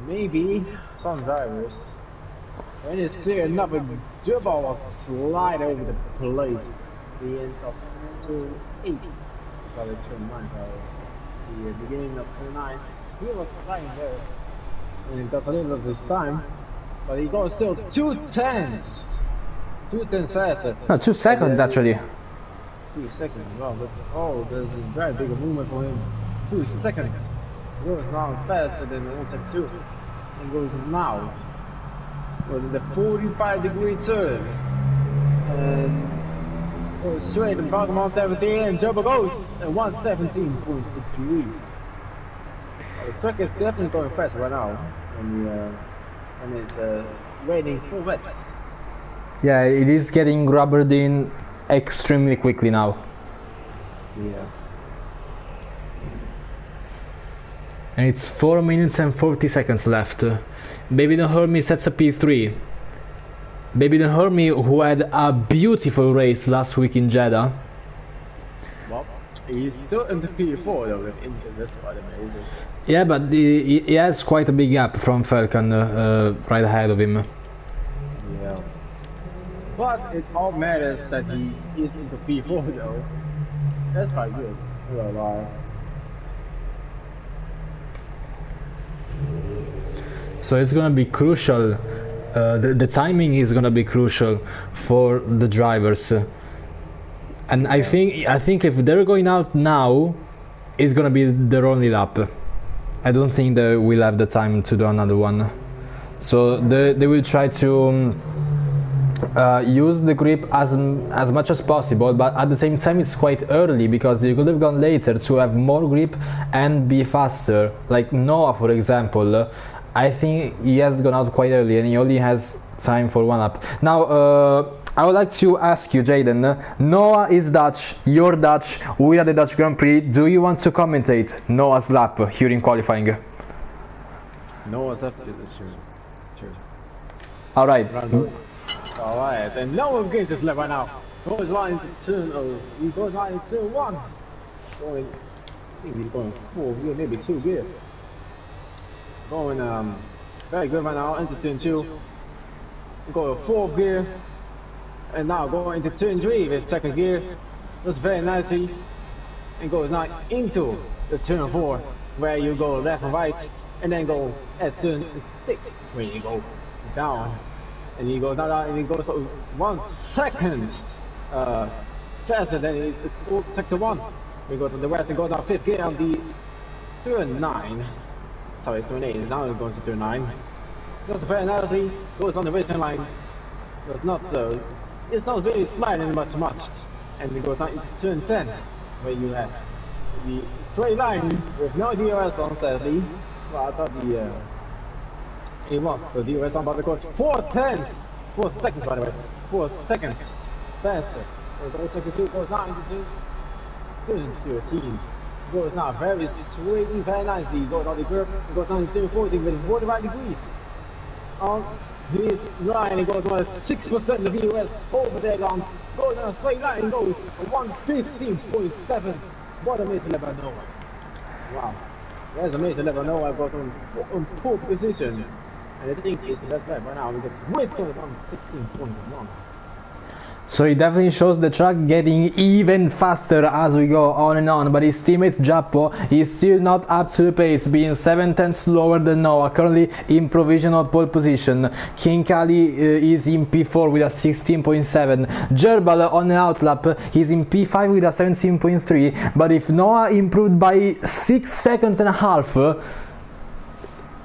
Speaker 2: maybe some drivers, when it's clear enough, Gerbo will slide over the place. The end of turn 8, probably turn 9, the beginning of turn 9, he was sliding there, and he got a little of his time, but he goes still 2/10. 2/10 faster.
Speaker 1: No, 2 seconds actually.
Speaker 2: 2 seconds, wow, but oh, there's a very big movement for him. 2 seconds. He goes now faster than 1/2. And goes now. Was it the 45-degree turn? And goes straight and bottom on 17 and Turbo goes at 117.3. The truck is definitely going fast right now when it's raining full wets.
Speaker 1: Yeah, it is getting rubbered in extremely quickly now.
Speaker 2: Yeah.
Speaker 1: And it's 4 minutes and 40 seconds left. Baby Don't Hurt Me sets a P3. Baby Don't Hurt Me, who had a beautiful race last week in Jeddah.
Speaker 2: Well, he's still in the P4 though with Inter, that's quite amazing.
Speaker 1: Yeah, but he has quite a big gap from Falcon right ahead of him.
Speaker 2: Yeah. But it all matters that he is in the P4 though. That's quite good.
Speaker 1: So it's gonna be crucial. The timing is gonna be crucial for the drivers. And I think if they're going out now, it's gonna be their only lap. I don't think they will have the time to do another one. So they will try to use the grip as much as possible, but at the same time it's quite early because you could have gone later to have more grip and be faster. Like Noah, for example, I think he has gone out quite early and he only has time for one lap. Now I would like to ask you, Jaden, Noah is Dutch, you're Dutch, we are the Dutch Grand Prix. Do you want to commentate Noah's lap here in qualifying?
Speaker 2: Noah's left is sure.
Speaker 1: Alright.
Speaker 2: Alright, and Noah gains his lap right now. Noah's right into turn, he goes right into turn 1. Going, I think he's going 4 gear, maybe 2 gear. Going very good right now into turn 2. Go 4th gear. And now going into turn 3 with 2nd gear. That's very nicely. And goes now into the turn 4 where you go left and right. And then go at turn 6 where you go down. And you go down and he goes 1 second faster than it's sector 1. We go to the west and go down 5th gear on the turn 9. Sorry, it's turn 8. Now it goes to turn 9. Goes very nicely. Goes on the racing line. It's not really sliding much. And we go down to turn 10 where you have the straight line with no DRS on, sadly. Well, I thought he was the DRS on, but it goes 4 seconds by the way. 4 seconds faster. So goes second 2, goes now into turn 13. Goes now very straight, very nicely. Goes on the curve, goes down to turn 14 with 45 degrees. On his line, he goes on 6% of DRS over there long. Goes on a straight line, goes 115.7. What a major level Noah. Wow. There's a major level Noah, goes on pole position. And I think it's the best lap right now because Wiz goes on 16.1.
Speaker 1: So it definitely shows the track getting even faster as we go on and on, but his teammate Jappo is still not up to the pace, being 7/10 slower than Noah, currently in provisional pole position. King Kali is in P4 with a 16.7. Gerbal on an outlap, he's in P5 with a 17.3, but if Noah improved by 6 seconds and a half,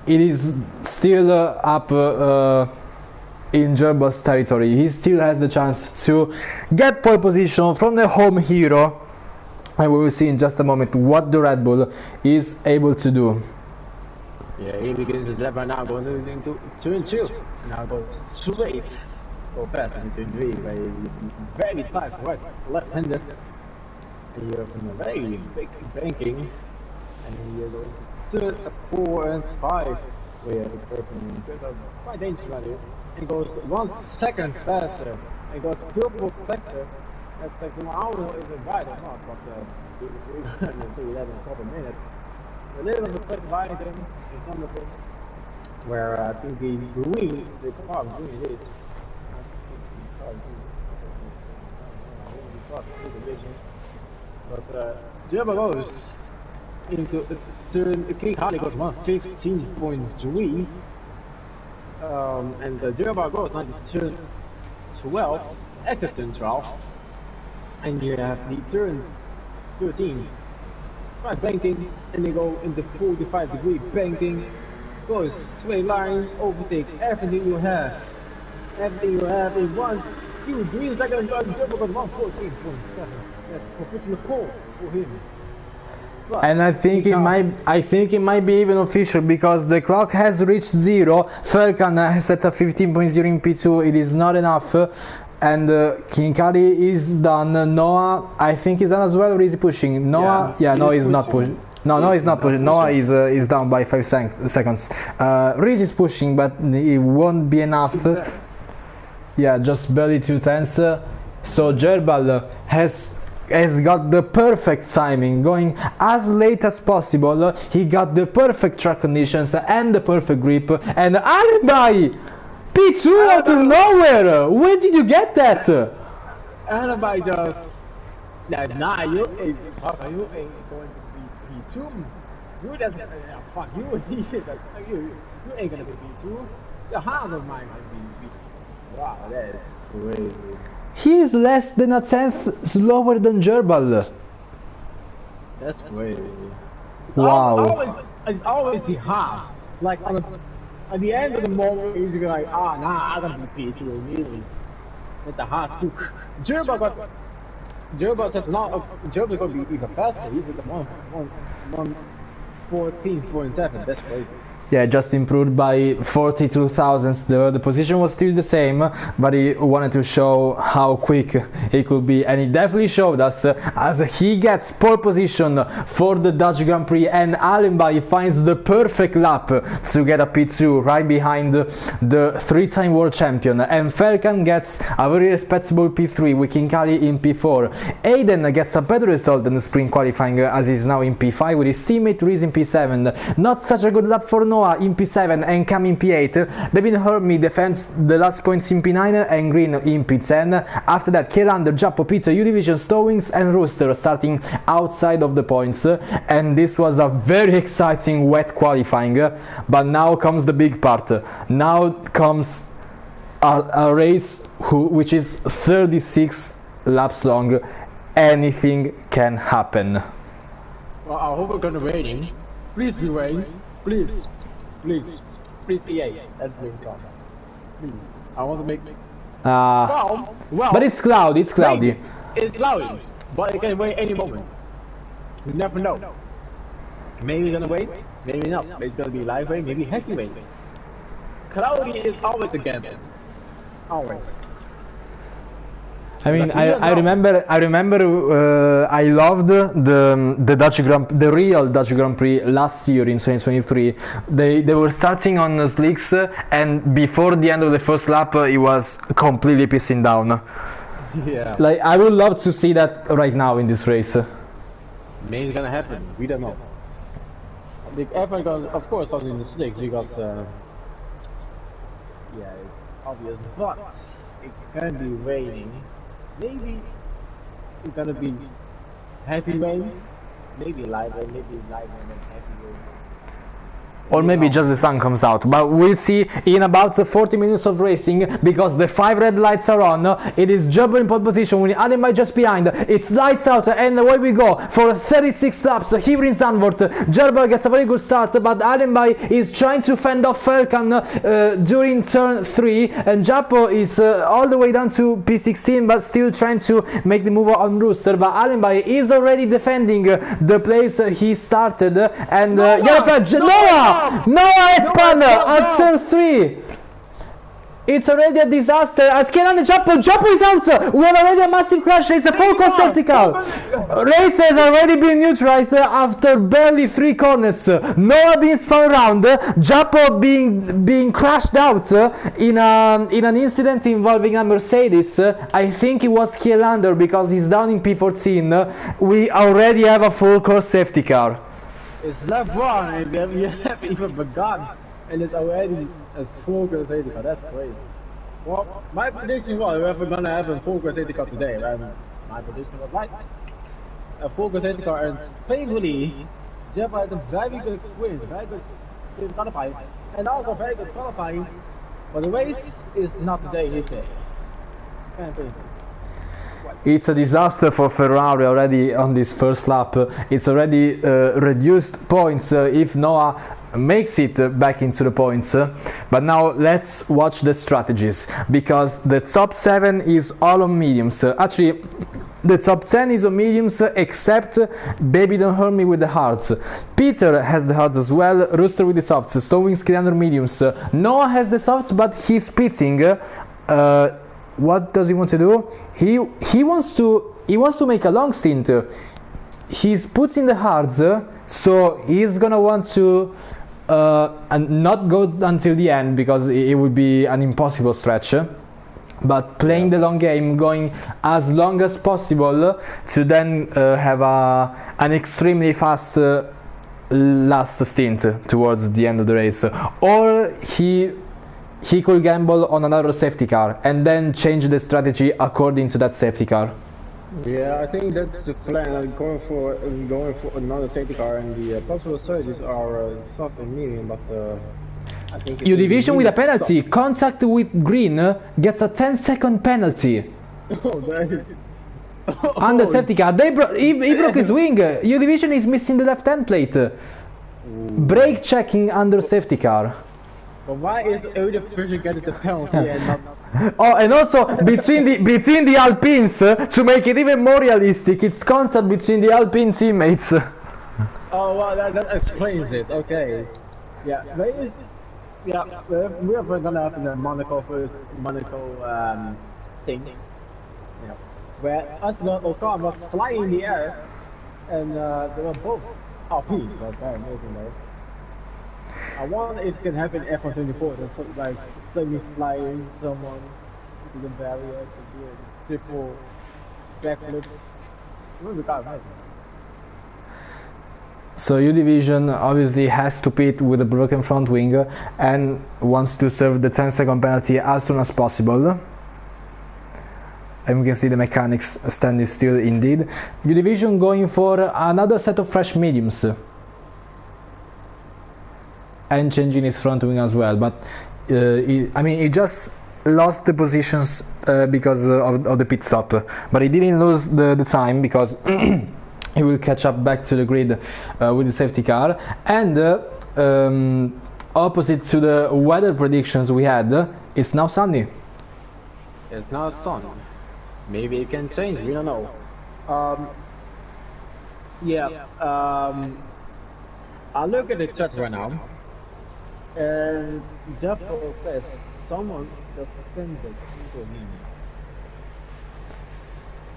Speaker 1: it is still up in Gerbal's territory. He still has the chance to get pole position from the home hero, and we will see in just a moment what the Red Bull is able to do.
Speaker 2: Yeah, he begins his lap right now, goes into turn 2. Now goes straight, go fast into turn 3, very tight right, left-handed. And you're from a very big banking, and then you go turn 4 and 5, where the person is quite dangerous right here. It goes 1 second faster. It goes triple sector. That's like, I don't know if it's right or not, but we're going to see that in a couple of minutes. A little bit of riding is wonderful. Where I think the car green is. But Gerber goes into the turn. King Harley goes 115.3. And the Gerber goes on turn 12, exit turn 12, and you have the turn 13, right banking, and they go in the 45-degree banking, goes straight line, overtake everything you have in 1, 2, 3 seconds. Gerber got 114.7. That's professional pole for him. But
Speaker 1: and I think it might be even official because the clock has reached 0. Falcon has set a 15.0 in P2. It is not enough, and King Kali is done. Noah, I think, is done as well, or is he pushing? Noah, no, he's not pushing. No, he's not pushing. Noah is down by 5 seconds. Reese is pushing, but it won't be enough. Yeah, just barely 2/10. So Gerbal has got the perfect timing, going as late as possible. He got the perfect track conditions and the perfect grip, and Alibi P2 out of nowhere. Where did you get that?
Speaker 2: Alibi just you ain't going to be P2. You just fuck you. You ain't gonna be P2. The Haas of mine might be P2. Wow, that's crazy.
Speaker 1: He is less than a tenth slower than Gerbal.
Speaker 2: That's crazy.
Speaker 1: Wow.
Speaker 2: It's always the Haas. Like at the end of the moment, he's like, nah, I'm gonna be P2 immediately. Let the Haas cook. Gerba says no. Gerba's gonna be even faster. He's at the 114.7. That's crazy.
Speaker 1: Yeah, just improved by 42 thousandths. The position was still the same, but he wanted to show how quick he could be, and he definitely showed us as he gets pole position for the Dutch Grand Prix, and Allenby finds the perfect lap to get a P2 right behind the three-time world champion, and Falcon gets a very respectable P3 with Kinkali in P4. Aiden gets a better result than the sprint qualifying as he's now in P5 with his teammate Reese in P7. Not such a good lap for Noah in P7 and Cam in P8. Baby Hermie defends the last points in P9 and Green in P10. After that, Kelander, Jappo, Peter, U-Division, Stowings and Rooster starting outside of the points. And this was a very exciting wet qualifying. But now comes the big part. Now comes a race which is 36 laps long. Anything can happen.
Speaker 2: Well, I hope we're gonna rain. Please be rain. Please, EA. That's being come. Please, I want to make. Well,
Speaker 1: but it's cloudy. It's cloudy.
Speaker 2: Maybe. It's cloudy, but it can rain any moment. You never know. Maybe it's gonna rain, maybe not. Maybe it's gonna be light rain, maybe heavy rain. Cloudy is always a gamble. Always.
Speaker 1: I mean, I remember. I loved the real Dutch Grand Prix last year in 2023. They were starting on slicks, and before the end of the first lap, it was completely pissing down.
Speaker 2: Yeah.
Speaker 1: Like, I would love to see that right now in this race.
Speaker 2: Maybe it's gonna happen. We don't know. Everyone goes, of course, something in the slicks because, yeah, it's obvious, but it can be raining. Maybe it's gonna be heavy rain, maybe light rain, and heavy rain.
Speaker 1: Or maybe just the sun comes out, but we'll see in about 40 minutes of racing, because the 5 red lights are on. It is Gerber in pole position with Allenby just behind. It's lights out, and away we go for 36 laps here in Zandvoort. Gerber gets a very good start, but Allenby is trying to fend off Falcon during turn 3, and Jappo is all the way down to P16, but still trying to make the move on Rooster. But Allenby is already defending the place he started, and yellow flag, Noah spun at turn 3. It's already a disaster as Kenan Jappo is out. We have already a massive crash. It's a full course safety car. Race has already been neutralized after barely 3 corners. Noah being spun around, Jappo being crashed out in an incident involving a Mercedes. I think it was Kielander because he's down in P14. We already have a full course safety car.
Speaker 2: It's left wrong, and we haven't even begun, and it's already as full course safety car. That's crazy. Well, my prediction was we're gonna have a full course safety car today, and my prediction was right. A full course safety car, and thankfully, Jeff had a very good sprint, very good sprint qualifying, and also very good qualifying. But the race is not today, is it?
Speaker 1: It's a disaster for Ferrari already on this first lap. It's already reduced points if Noah makes it back into the points. But now let's watch the strategies, because the top 7 is all on mediums. Actually, the top 10 is on mediums except Baby Don't Hurt Me with the hards. Peter has the hards as well, Rooster with the softs, Stowings, Kriander mediums. Noah has the softs, but he's pitting. What does he want to do? He wants to make a long stint. He's putting the hards, so he's gonna want to not go until the end, because it would be an impossible stretch. But playing the long game, going as long as possible to then have an extremely fast last stint towards the end of the race. Or he could gamble on another safety car and then change the strategy according to that safety car.
Speaker 2: Yeah, I think that's the plan. Going for another safety car, and the possible surges are soft and medium, but I think it's
Speaker 1: Your
Speaker 2: a
Speaker 1: division with a
Speaker 2: medium
Speaker 1: penalty.
Speaker 2: soft.
Speaker 1: Contact with green gets a 10-second penalty.
Speaker 2: Oh, that is.
Speaker 1: Under
Speaker 2: Oh,
Speaker 1: safety car. He broke his wing. Your division is missing the left end plate. Brake checking under safety car.
Speaker 2: but why is Odin Fisher getting the penalty and not?
Speaker 1: Oh, and also between the Alpines, to make it even more realistic, it's contact between the Alpine teammates.
Speaker 2: Oh, well, that explains it. Okay. Yeah, maybe. Yeah, we're gonna have the Monaco first Monaco thing. You know, where Aslan Ocon was flying in the air, and they were both Alpines. That's very amazing, though. I wonder if it can happen in F124. That's sort of like semi-flying someone to the barrier to do a triple backflips. It would be kind of amazing.
Speaker 1: So your division obviously has to pit with a broken front wing and wants to serve the 10-second penalty as soon as possible. And we can see the mechanics standing still indeed. Your division going for another set of fresh mediums. And changing his front wing as well, but he just lost the positions because of the pit stop, but he didn't lose the time because he will catch up back to the grid with the safety car. And opposite to the weather predictions we had, it's now sunny.
Speaker 2: It's not sun. Maybe it can change. We don't know. I look at the chat right now. And Jeff says someone just sent it into me.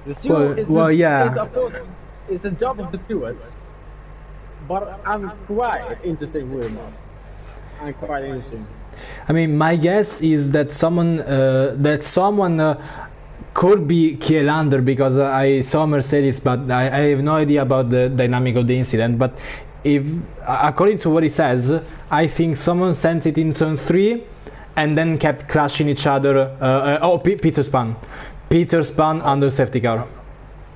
Speaker 2: The steward it's a job of the stewards, but I'm quite interested who it was. I'm quite interested.
Speaker 1: I mean, my guess is that someone could be Kielander, because I saw Mercedes, but I have no idea about the dynamic of the incident. But if, according to what he says, I think someone sent it in zone 3 and then kept crashing each other. Peter Span under safety car.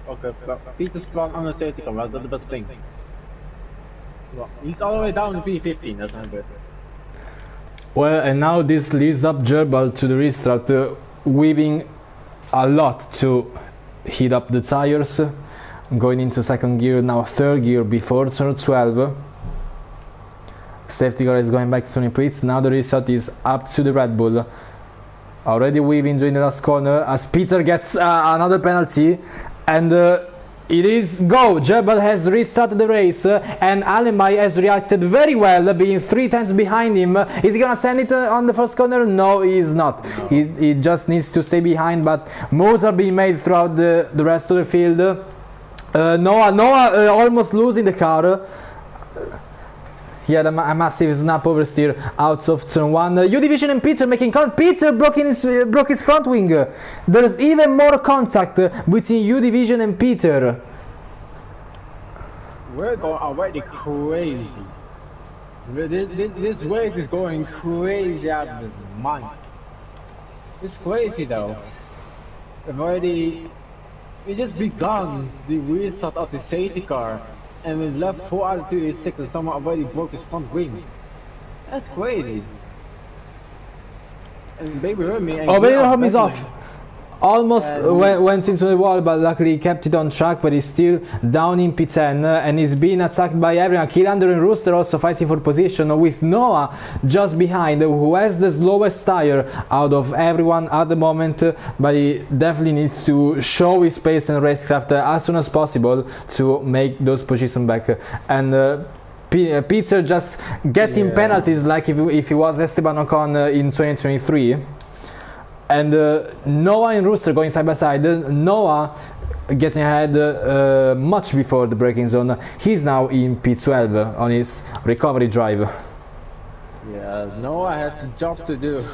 Speaker 2: Okay, but Peter Span under safety car, that's the best thing. Well, he's all the way down to P15, that's not good.
Speaker 1: Well, and now this leaves up Gerbal to the restart, weaving a lot to heat up the tires. Going into second gear, now third gear before turn 12. Safety car is going back to the pits. Now the restart is up to the Red Bull. Already weaving during the last corner as Peter gets another penalty. And it is go! Gerbal has restarted the race and Alemay has reacted very well, being 3 times behind him. Is he gonna send it on the first corner? No, he is not. No. He just needs to stay behind, but moves are being made throughout the rest of the field. Noah almost losing the car. He had a massive snap oversteer out of turn 1. U-Division and Peter making contact. Peter broke his front wing. There's even more contact between U-Division and Peter.
Speaker 2: We're going already crazy. This race is going crazy out of his mind. It's crazy though. We just begun the restart of the safety car, and we left 4 out of 2 and someone already broke his front wing. That's crazy. And Baby Remy and
Speaker 1: Baby Remy is off. Almost went into the wall, but luckily he kept it on track, but he's still down in P10 and he's being attacked by everyone. Kielander and Rooster also fighting for position, with Noah just behind, who has the slowest tire out of everyone at the moment, but he definitely needs to show his pace and racecraft as soon as possible to make those positions back. And Peter just getting penalties like if he was Esteban Ocon in 2023. And Noah and Rooster going side by side. Noah getting ahead much before the braking zone. He's now in P12 on his recovery drive.
Speaker 2: Yeah, Noah has a job to do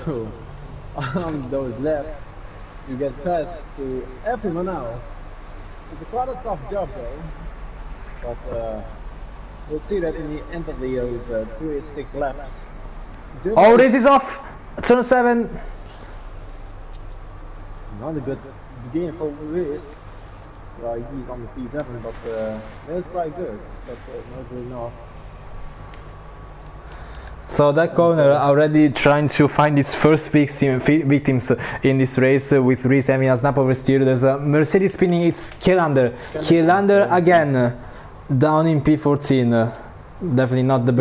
Speaker 2: on those laps to get past to everyone else. It's quite a tough job though, but we'll see that in the end of those 36 laps.
Speaker 1: Oh, this is off! Turn 7.
Speaker 2: Not a good beginning for Lewis. Well, he's on the P7, but that's quite good, but not good enough.
Speaker 1: So that corner already trying to find its first victims in this race with Reese having a snap oversteer. There's a Mercedes spinning, it's Kielander. Kielander again down in P14. Definitely not the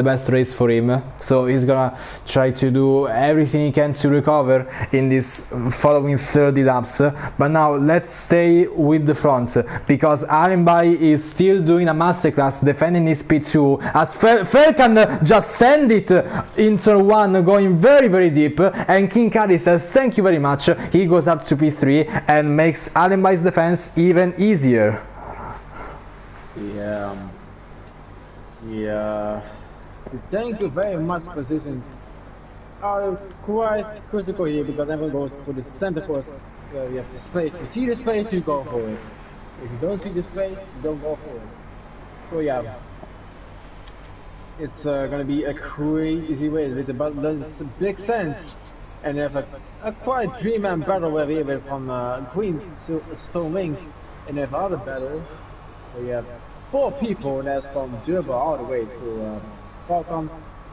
Speaker 1: best race for him, so he's gonna try to do everything he can to recover in this following 30 laps. But now let's stay with the front, because Arenby is still doing a masterclass defending his P2 as Felkan just send it in turn 1 going very deep, and King Kali says thank you very much. He goes up to P3 and makes Arenby's defense even easier.
Speaker 2: Yeah, thank you very much positions are quite critical here, because everyone goes for the center course where you have the space. You see the space, you go for it. If you don't see the space, you don't go for it. So yeah, it's gonna be a crazy race with the big sense, and you have a quite three-man battle where we have from Green to Stone Wings, and you have other battle where you have 4 people, that's from Gerber all the way to Falcon,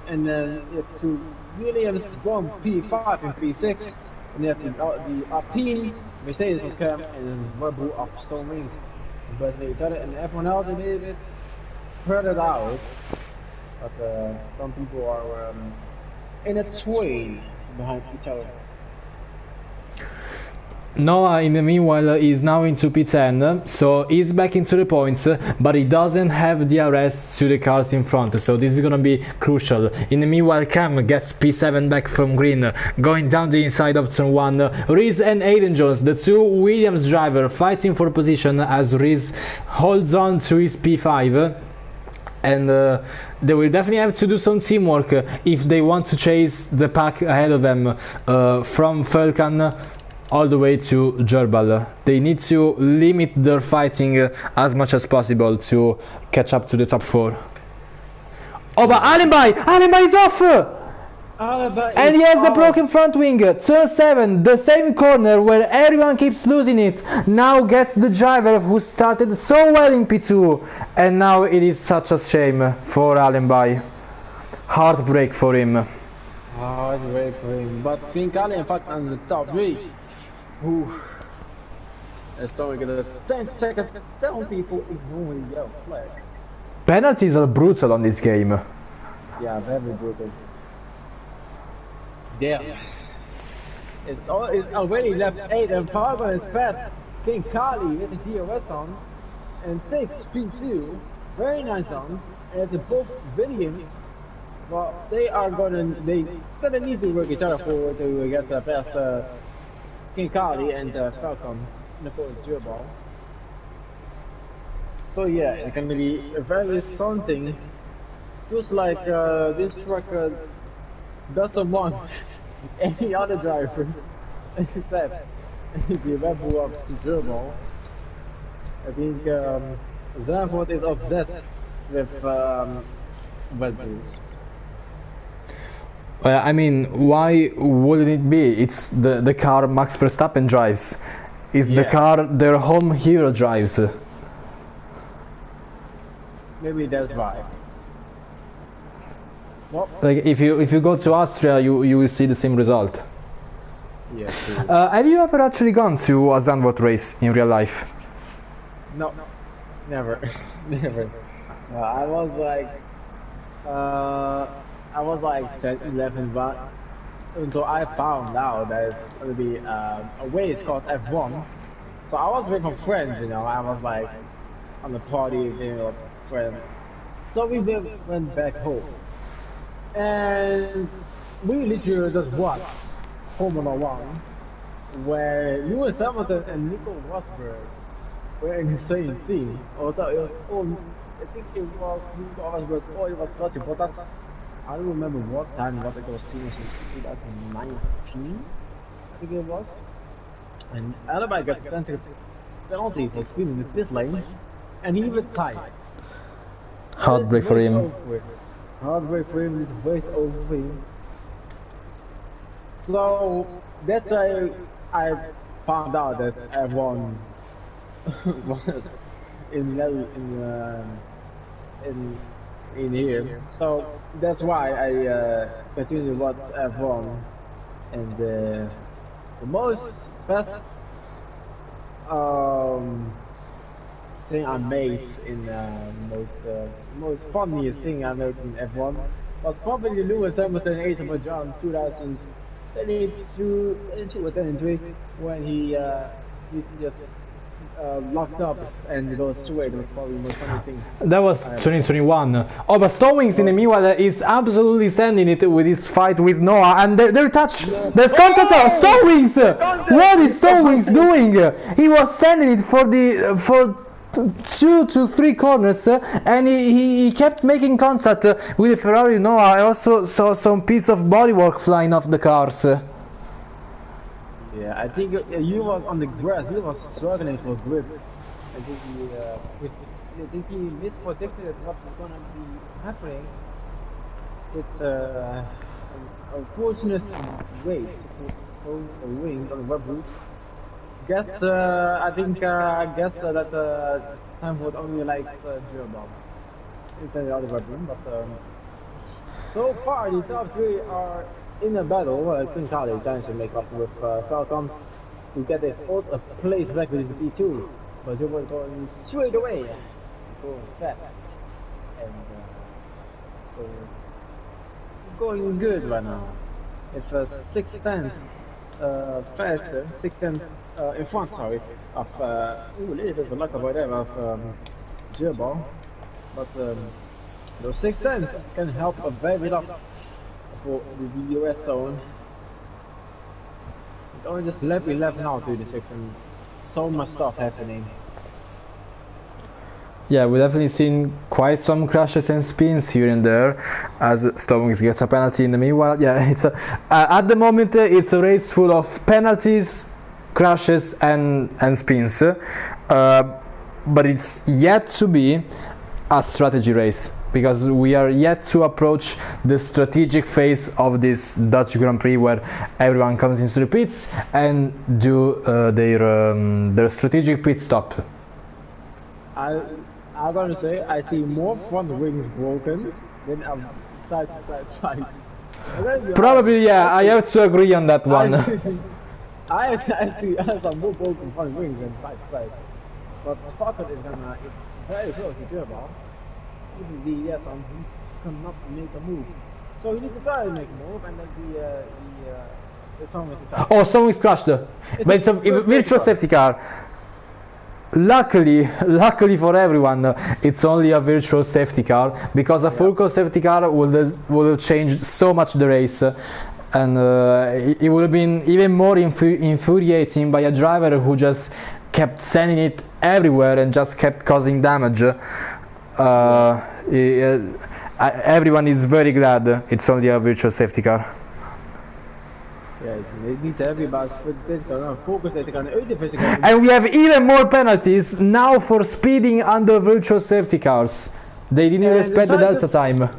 Speaker 2: and then you have 2 Williams, 1 P5 and P6, and you have the Alpine, Mercedes from Cam, and then Red Bull of Stone Wings. But each other, and everyone else a little bit spread it out, but some people are in a twain behind each other.
Speaker 1: Noah in the meanwhile is now into P10, so he's back into the points, but he doesn't have the arrest to the cars in front, so this is gonna be crucial. In the meanwhile, Cam gets P7 back from green, going down the inside of turn 1. Reese and Aiden Jones, the 2 Williams driver, fighting for position as Reese holds on to his P5. And they will definitely have to do some teamwork if they want to chase the pack ahead of them from Falcon all the way to Gerbal. They need to limit their fighting as much as possible to catch up to the top 4. Oh, but Arenby is off! And he has a broken front wing. Turn 7, the same corner where everyone keeps losing it, now gets the driver who started so well in P2. And now it is such a shame for Arenby. Heartbreak for him.
Speaker 2: Heartbreak for him. But King Kali, in fact, on the top 3. Ooh. And Stormy gonna 10-second penalty for ignoring the yellow flag.
Speaker 1: Penalties are brutal on this game.
Speaker 2: Yeah, very brutal. Damn. It's already left 8 and Farber is past King Kali with the DRS on and takes P2. Very nice on. And the both Williams, well, they gonna need to work each other to get past King Kali and Falcon in the fourth gearball. So yeah, it's gonna be very something. Feels like this truck doesn't want any other drivers except the Red Bull of gearball. I think Zandvoort is obsessed with Red Bulls.
Speaker 1: Well, I mean, why wouldn't it be? It's the car Max Verstappen drives. It's the car their home hero drives.
Speaker 2: Maybe that's why. Well,
Speaker 1: like if you go to Austria, you will see the same result.
Speaker 2: Yeah.
Speaker 1: Have you ever actually gone to a Zandvoort race in real life?
Speaker 2: No, never, never. I was like 10, 11, but until I found out that it's gonna be a race called F1. So I was with my friends, you know. I was like on the party thing with friends. So we went back home, and we literally just watched Formula 1, where Lewis Hamilton and Nico Rosberg were in the same team. I think it was Nico Rosberg or it was Valtteri Bottas. I don't remember what time it was team, 2019, I think it was. And Arenby got a penalty for speeding the pit lane, and he retired.
Speaker 1: Heartbreak for him.
Speaker 2: Heartbreak for him, his race over for him. So that's why I found out that F1 was in level in in here. So that's why I continue to watch F1 and the most best um, thing I made in most funniest thing I made in F1 was probably Lewis Hamilton Azerbaijan 2022 or 23 when he just locked up and goes straight. It was probably the most funny thing.
Speaker 1: That was 2021. Oh, but Stowings in the meanwhile is absolutely sending it with his fight with Noah, and they're touch. There's contact of Stowings. What is Stowings doing? He was sending it for 2 to 3 corners, and he kept making contact with the Ferrari Noah. I also saw some piece of bodywork flying off the cars.
Speaker 2: Yeah, I think he was on the grass. He was struggling for grip. I think he mispredicted what was gonna be happening. It's an unfortunate race. It's so a wing on the web route. Guess I guess that Zandvoort only likes German instead of the other weapon. But so far the top 3 are in a battle. Kinkali trying to make up with Falcon to get his old place back with the P2, but he was going straight away, going fast and going good right now. It's 6 tenths faster, 6 tenths in front, sorry, of a little bit of luck or whatever of Gerbo, but those 6 tenths can help a very lot for the US zone. It's only just lap 11 now to the 6 and so much stuff happening.
Speaker 1: Yeah, we've definitely seen quite some crashes and spins here and there as Stowings gets a penalty in the meanwhile. Yeah, it's at the moment it's a race full of penalties, crashes and spins, but it's yet to be a strategy race because we are yet to approach the strategic phase of this Dutch Grand Prix where everyone comes into the pits and do their strategic pit stop.
Speaker 2: I'm gonna say I see more front wings broken than side to side fight.
Speaker 1: Probably, yeah, I have to agree on that one.
Speaker 2: I see some more broken front wings than side to side. But Falcon is very close to Gerbo. Even the he cannot make a move. So he needs to try to make a move and then the song is attacked.
Speaker 1: Oh, Stowings crashed. But it's a virtual safety car. Luckily for everyone, it's only a virtual safety car because a full safety car would change so much the race, and it would have been even more infuriating by a driver who just kept sending it everywhere and just kept causing damage. Everyone is very glad it's only a virtual safety car.
Speaker 2: Ja, niet heavy, maar voor de safety car, focus safety car,
Speaker 1: and we have even more penalties now for speeding under virtual safety cars. They didn't respect the delta time.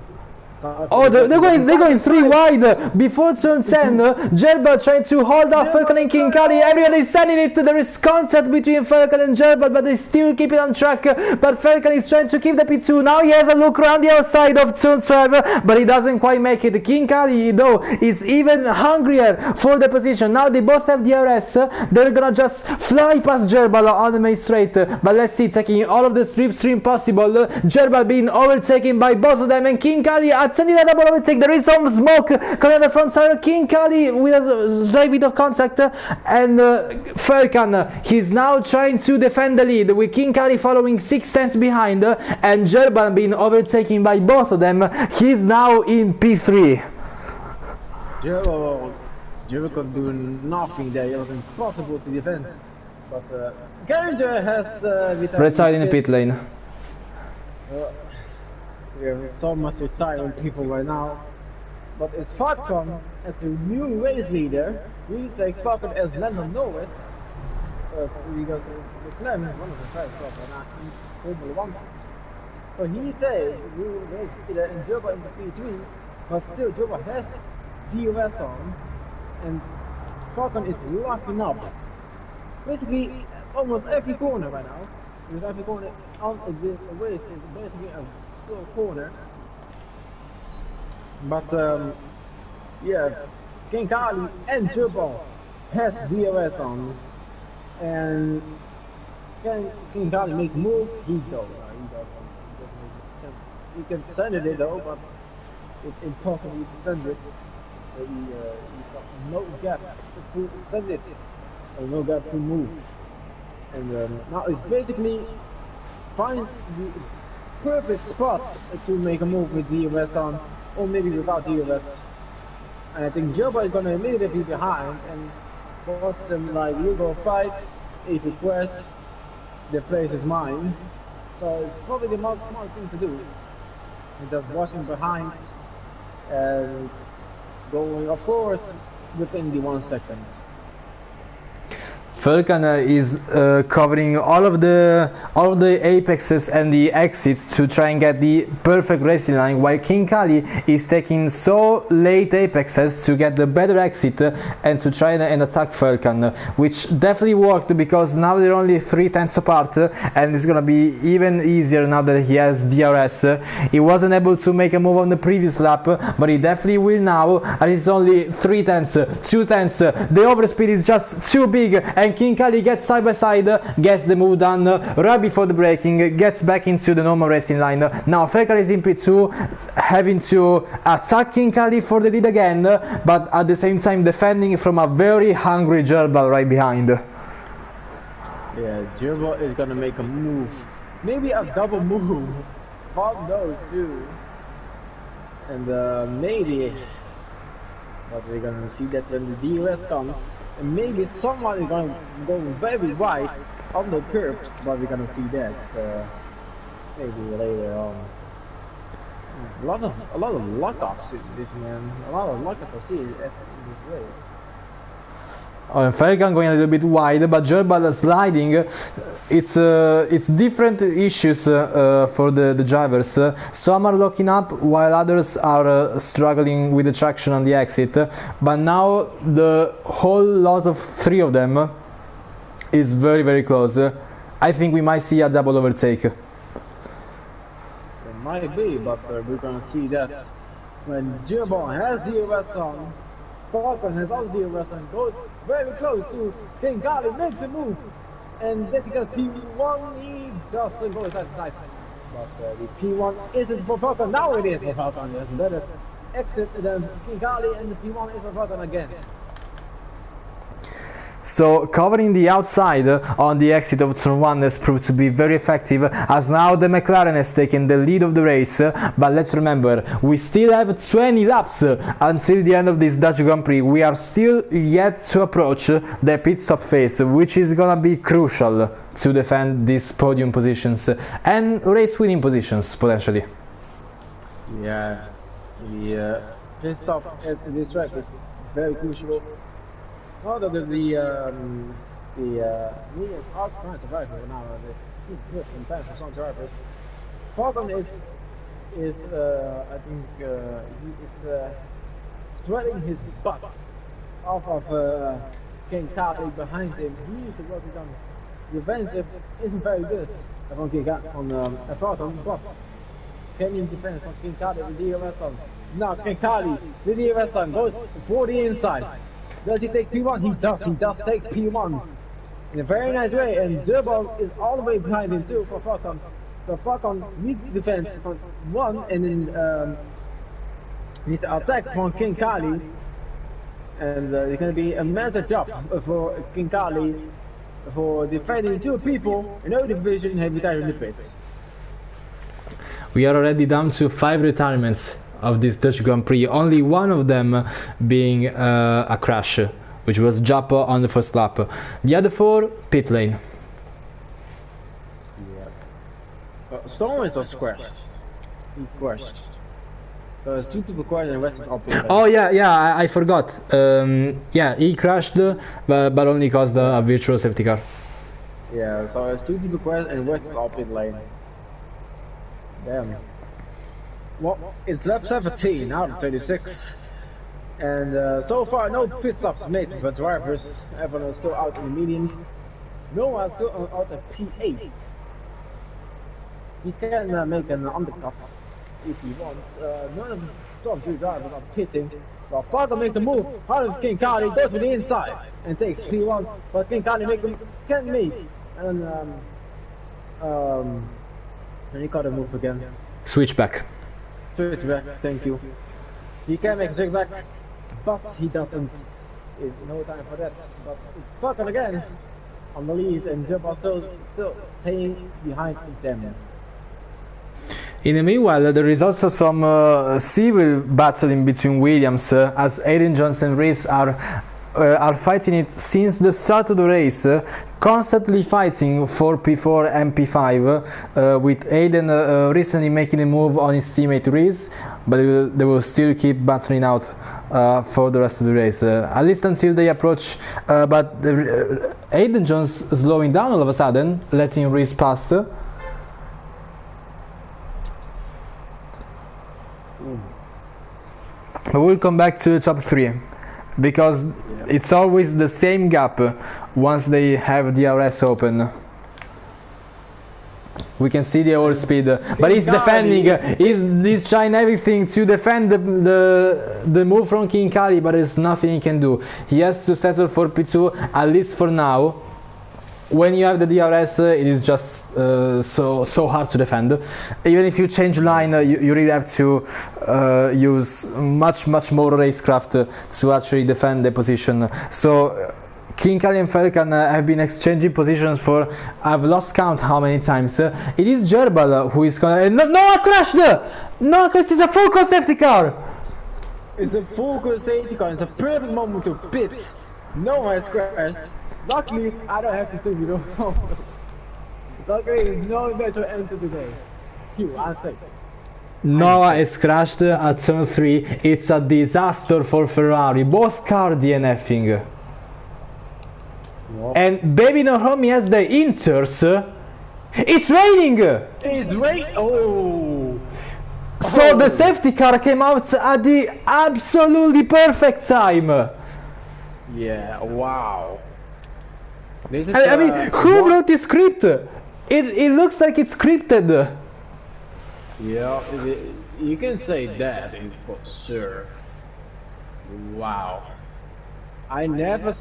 Speaker 1: Oh, they're going 3 wide before turn 10. Gerber trying to hold off Falcon and Kinkali. Everyone is sending it. There is contact between Falcon and Gerber, but they still keep it on track. But Falcon is trying to keep the P2. Now he has a look around the outside of turn 12, but he doesn't quite make it. Kinkali, though, is even hungrier for the position. Now they both have DRS. They're gonna just fly past Gerber on the main straight. But let's see, taking all of the slipstream possible. Gerber being overtaken by both of them, and Kinkali attending a double overtake. There is some smoke coming on the front side of Kinkali with a slight bit of contact, and Falcon, he's now trying to defend the lead with Kinkali following 6 tenths behind, and Gerban being overtaken by both of them. He's now in P3.
Speaker 2: Gerber could do nothing there. It was impossible to defend, but Geringer has
Speaker 1: red side in the pit lane.
Speaker 2: We have so much retiring people right now, but it's Falcon as a new race leader. We take Falcon as Lando Norris because McLaren is one of the first right now in Formula 1. So he takes new race leader in Gerber in the P3, but still Gerber has DRS on, and Falcon is locking up. Basically, almost every corner right now. Because every corner on the race is basically a full corner. But yeah, King Kali and Jubal has DRS on, and can King Kali make moves? He does. He can send it though, but it's impossible to send it. He's no gap to send it, or no gap to move. And now it's basically find the perfect spot to make a move with DRS on, or maybe without DRS. And I think Jumbo is gonna immediately be behind and force them like, you go fight, if you quest, the place is mine. So it's probably the most smart thing to do. And just watching behind and going, of course, within the 1 second.
Speaker 1: Falcon is covering all of the apexes and the exits to try and get the perfect racing line, while King Kali is taking so late apexes to get the better exit and to try and attack Falcon, which definitely worked because now they're only 3/10 apart, and it's gonna be even easier now that he has DRS. He wasn't able to make a move on the previous lap, but he definitely will now, and it's only 3/10, 2/10. The overspeed is just too big, and King Kali gets side by side, gets the move done right before the braking, gets back into the normal racing line. Now Falcon is in P2, having to attack King Kali for the lead again, but at the same time defending from a very hungry Gerbal right behind.
Speaker 2: Yeah, Gerbal is gonna make a move, maybe a double move, on those two, and maybe. But we're gonna see that when the DRS comes, and maybe someone is going to go very wide on the curbs, but we're gonna see that maybe later on. A lot of lockups is this, man. A lot of lockups I see in this race.
Speaker 1: Oh, and Falcon going a little bit wide, but Gerbal sliding. It's different issues for the drivers. Some are locking up while others are struggling with the traction on the exit. But now the whole lot of three of them is very, very close. I think we might see a double overtake.
Speaker 2: It might be, but we're gonna see that when Gerbal has the DRS on. Falcon has also DRS and goes very close to King Kali, makes a move, and then he gets P1, he doesn't go inside the side. But the P1 isn't for Falcon, now it is for Falcon, there's a better exit than King Kali, and the P1 is for Falcon again.
Speaker 1: So covering the outside on the exit of turn 1 has proved to be very effective, as now the McLaren has taken the lead of the race. But let's remember, we still have 20 laps until the end of this Dutch Grand Prix. We are still yet to approach the pit stop phase, which is gonna be crucial to defend these podium positions and race winning positions potentially.
Speaker 2: Yeah, the pit stop at this track is very crucial. Now that the mediums are trying to survive right now, she's good in time for some drivers. Falcon is I think he is spreading his butt off of King Kali behind him. He needs to work on the offensive isn't very good from King Kali on Falcon, but can he defend from King Kali with the DRS on? Now King Kali, the DRS on goes for the inside. Does he take P1? He does take P1 in a very nice way, and Gerbal is all the way behind him too for Falcon. So Falcon needs to defend from 1 and then needs to attack from King Kali, and it's going to be a massive job for King Kali for defending 2 people in no division and retired in the pits.
Speaker 1: We are already down to 5 retirements of this Dutch Grand Prix, only one of them being a crash, which was Japo on the first lap. The other 4, pit lane.
Speaker 2: Yeah. Stormers was crashed. He crashed. So it's 2 people crashed and the rest is all pit lane.
Speaker 1: Oh yeah, I forgot. Yeah, he crashed, but only caused a virtual safety car.
Speaker 2: Yeah, so it's 2 people crashed and the rest is all pit lane. Damn. Well, it's lap 17 out of 36, and so far no pit stops made for drivers. Everyone is still out in the mediums. Noah's still on out of P8. He can make an undercut if he wants. None of the top three drivers are pitting. But Fargo makes a move. How does King Kali goes to the inside and takes 3-1. But King Kali can make. And he got a move again.
Speaker 1: Switchback.
Speaker 2: Switchback, thank you. He can make a switchback, but he doesn't. It's no time for that. But it's Fargo again on the lead, and Jump are still staying behind them.
Speaker 1: In the meanwhile, there is also some civil battle in between Williams, as Aiden Jones and Reese are fighting it since the start of the race, constantly fighting for P4 and P5, with Aiden recently making a move on his teammate Reese, but they will still keep battling out for the rest of the race, at least until they approach. But Aiden Jones slowing down all of a sudden, letting Reese past. We'll come back to the top 3 because it's always the same gap once they have the DRS open. We can see the overspeed, but he's defending, he's trying everything to defend the move from King Kali, but there's nothing he can do. He has to settle for P2, at least for now. When you have the DRS, it is just so hard to defend. Even if you change line, you really have to use much more racecraft to actually defend the position. So King Kali and Falcon have been exchanging positions for, I've lost count how many times. It is Gerbal who is gonna... Noah crashed! Noah crashed, it's a full course safety car!
Speaker 2: It's a full course safety car, it's a perfect moment to pit. Noah has crashed. Luckily, I don't have to say you don't know. Luckily, no better enter today. I'm safe.
Speaker 1: Noah is crashed at turn 3. It's a disaster for Ferrari. Both car DNFing.
Speaker 2: Whoa.
Speaker 1: And Baby Nahomi has the inters. It's raining!
Speaker 2: It's raining! Oh!
Speaker 1: So the safety car came out at the absolutely perfect time.
Speaker 2: Yeah, wow.
Speaker 1: I mean, who wrote this script? It looks like it's scripted.
Speaker 2: Yeah, you can say that for sure. Wow. I never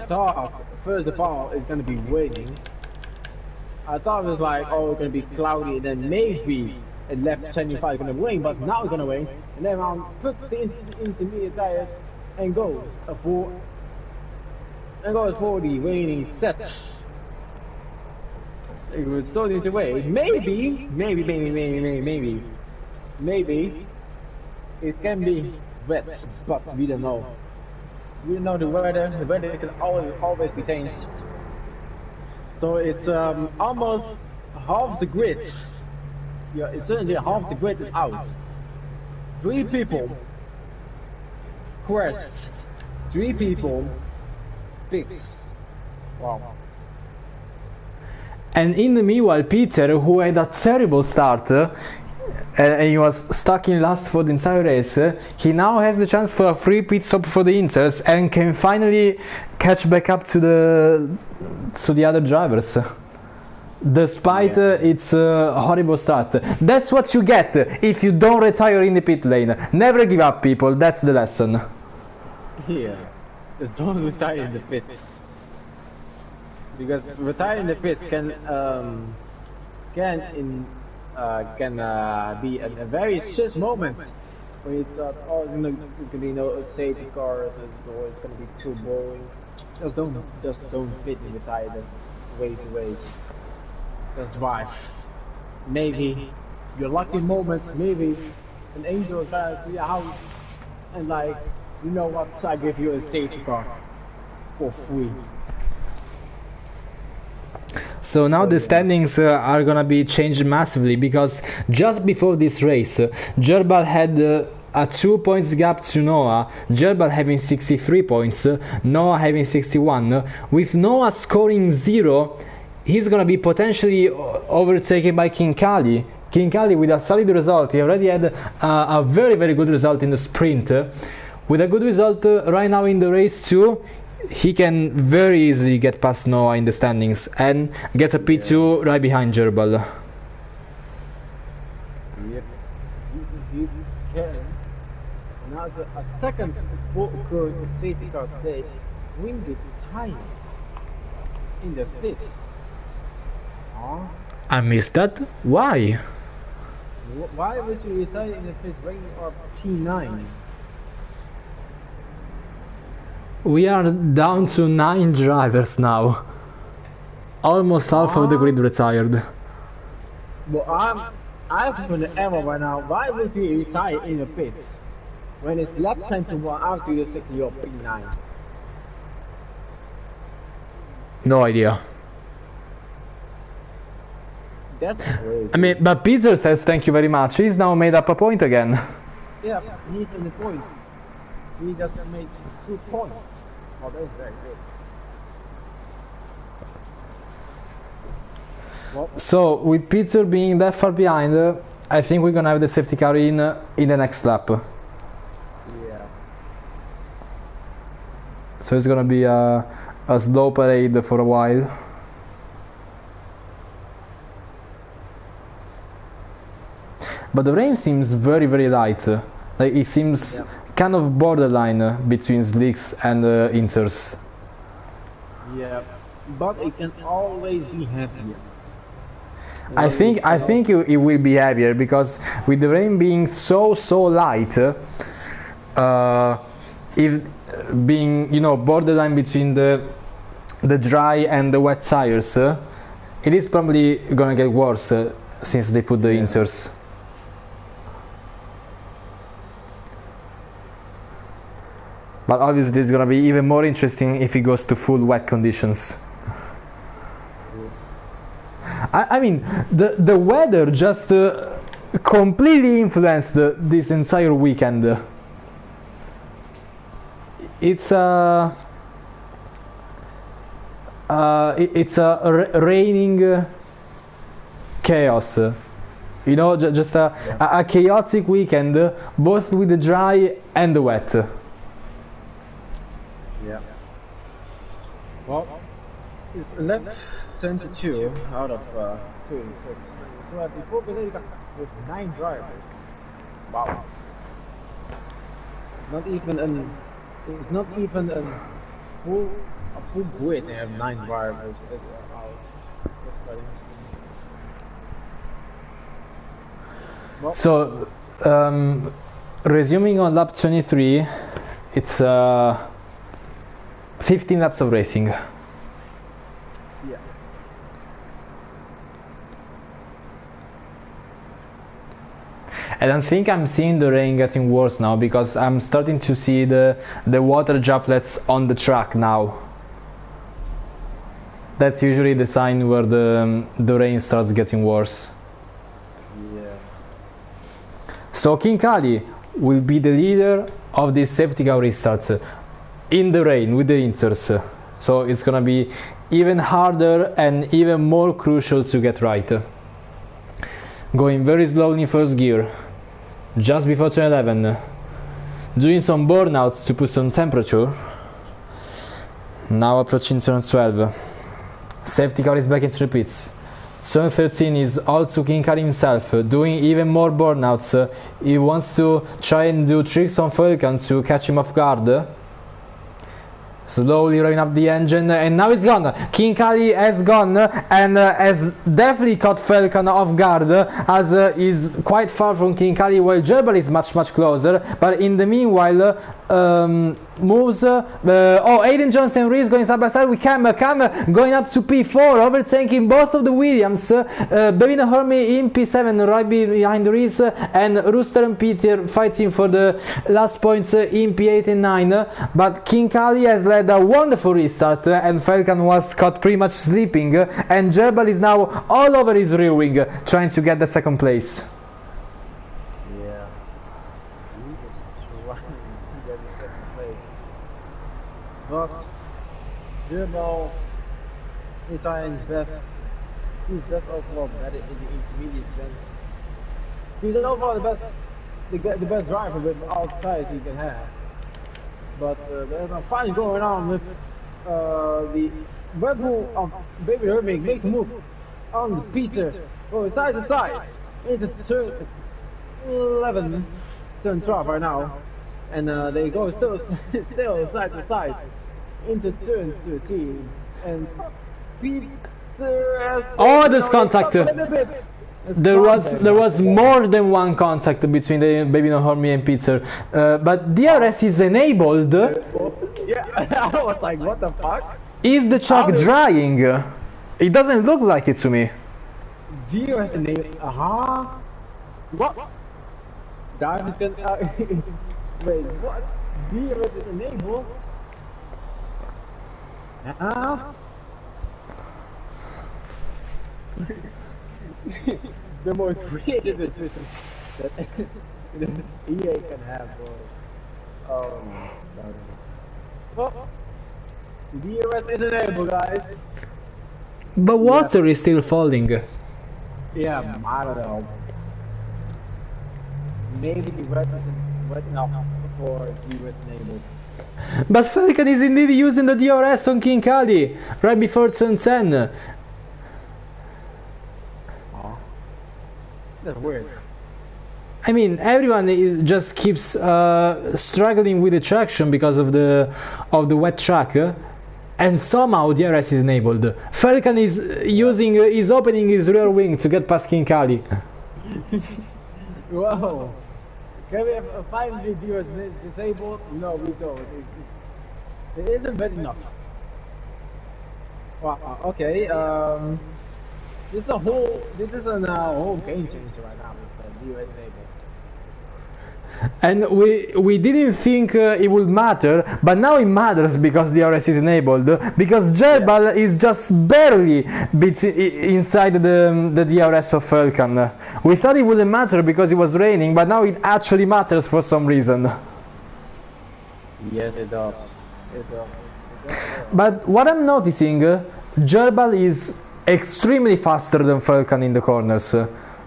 Speaker 2: thought, first of all, it's gonna be raining. I thought it was like, oh, it's gonna be cloudy, and then maybe it left 25 is gonna rain, but now it's gonna rain. And then I'll put the intermediate tires and goes for the raining set. It was starting to rain. Maybe it can be wet, but we don't know. We don't know the weather. The weather can always be changed. So it's almost half the grid. Yeah, it's certainly half the grid is out. 3 people crashed. 3 people picked. Wow.
Speaker 1: And in the meanwhile, Peter, who had a terrible start, and he was stuck in last for the entire race, he now has the chance for a free pit stop for the Inters and can finally catch back up to the other drivers. Despite its horrible start. That's what you get if you don't retire in the pit lane. Never give up, people. That's the lesson.
Speaker 2: Yeah, just don't retire in the pit. Because retiring in the pit can be a very stress moment when you thought, oh, it's gonna be no safety cars, it's gonna be too boring. Just don't pit and retire. Just race. Just drive. Maybe your lucky moments. Maybe an angel is back to your house and like, you know what? I give you a safety car for free.
Speaker 1: So now the standings are gonna be changed massively, because just before this race, Gerbal had a 2 points gap to Noah, Gerbal having 63 points, Noah having 61. With Noah scoring 0, he's gonna be potentially overtaken by King Kali. King Kali with a solid result. He already had a very good result in the sprint. With a good result right now in the race too, he can very easily get past Noah in the standings and get a P2 right behind Gerbal.
Speaker 2: Yep, he can. Now a second course safety car play will be tied in the pits. Huh?
Speaker 1: I missed that? Why?
Speaker 2: Why would you retire in the pits when you are P9?
Speaker 1: We are down to 9 drivers now. Almost half of the grid retired.
Speaker 2: Well, I've been an error right now. Why would you retire in the pits when it's lap 21 after the 60 or P9?
Speaker 1: No idea.
Speaker 2: That's crazy.
Speaker 1: I mean, but Peter says thank you very much. He's now made up a point again.
Speaker 2: Yeah, he's in the points. He just made 2 points. Oh, that's very good. Well,
Speaker 1: So with Peter being that far behind, I think we're gonna have the safety car in the next lap.
Speaker 2: yeah.
Speaker 1: So it's gonna be a slow parade for a while. But the rain seems very light. Like it seems kind of borderline between slicks and inters.
Speaker 2: Yeah, but it can always be heavier.
Speaker 1: I think it will be heavier because with the rain being so light, if being borderline between the dry and the wet tires, it is probably gonna get worse since they put the inters. But obviously it's gonna be even more interesting if it goes to full wet conditions. I mean, the weather just completely influenced this entire weekend. It's a raining chaos. Just a chaotic weekend, both with the dry and the wet.
Speaker 2: Yeah. Well, it's lap 22 out of 36. So before Belgica with 9 drivers. Wow. It's not even a full grid. They have 9 drivers out. That's quite interesting. Well,
Speaker 1: So, resuming on lap 23, it's 15 laps of racing.
Speaker 2: yeah.
Speaker 1: And I think I'm seeing the rain getting worse now because I'm starting to see the water droplets on the track now. That's usually the sign where the rain starts getting worse.
Speaker 2: Yeah.
Speaker 1: So King Kali will be the leader of this safety car restart in the rain with the inters. So it's gonna be even harder and even more crucial to get right. Going very slowly in first gear, just before turn 11, doing some burnouts to put some temperature. Now approaching turn 12, safety car is back into the pits. Turn 13 is also King Kali himself, doing even more burnouts. He wants to try and do tricks on Falcon to catch him off guard. Slowly revving up the engine, and now it's gone. King Kali has gone and has definitely caught Falcon off guard, as is quite far from King Kali, while Gerbal is much closer. But in the meanwhile, moves. Aiden Johnson and Reese going side by side with Cam going up to P4, overtaking both of the Williams. Bevin Hermie in P7, right behind Reese, and Rooster and Peter fighting for the last points in P8 and 9. But King Kali has led a wonderful restart, and Falcon was caught pretty much sleeping, and Gerbal is now all over his rear wing trying to get the second place.
Speaker 2: Yeah. He just trying to get the second place. But Gerbal is trying his best overall better in the intermediates then. He's overall the best driver with all the tires he can have. But there's a fight going on with the Red Bull of Baby Hermig makes a move on Peter, going side to side into turn 11, turn 12 right now, and they go still side to side into turn 13, and Peter has
Speaker 1: there's contact. There was more than one contact between the Baby No Hormy and Peter, but DRS is enabled.
Speaker 2: Yeah, I was like, what the fuck?
Speaker 1: Is the truck drying? It doesn't look like it to me.
Speaker 2: DRS enabled. What? Dive is gonna. Wait, what? DRS is enabled? The most creative decisions that EA can have, bro. Well, DRS is enabled, guys.
Speaker 1: But water is still falling.
Speaker 2: Yeah, I don't know. Maybe the red isn't wet enough for DRS enabled.
Speaker 1: But Falcon is indeed using the DRS on King Kali right before turn 10.
Speaker 2: That's weird.
Speaker 1: I mean, everyone just keeps struggling with the traction because of the wet track, and somehow DRS is enabled. Falcon is opening his rear wing to get past King Kali.
Speaker 2: Whoa! Can we have a finally DRS disabled? No, we don't. It isn't bad enough. Wow. Okay. This is a whole game changer right now with the DRS enabled.
Speaker 1: And we didn't think it would matter, but now it matters because DRS is enabled. Because Gerbal is just barely inside the DRS of Falcon. We thought it wouldn't matter because it was raining, but now it actually matters for some reason.
Speaker 2: Yes, it does. It does.
Speaker 1: But what I'm noticing, Gerbal is extremely faster than Falcon in the corners.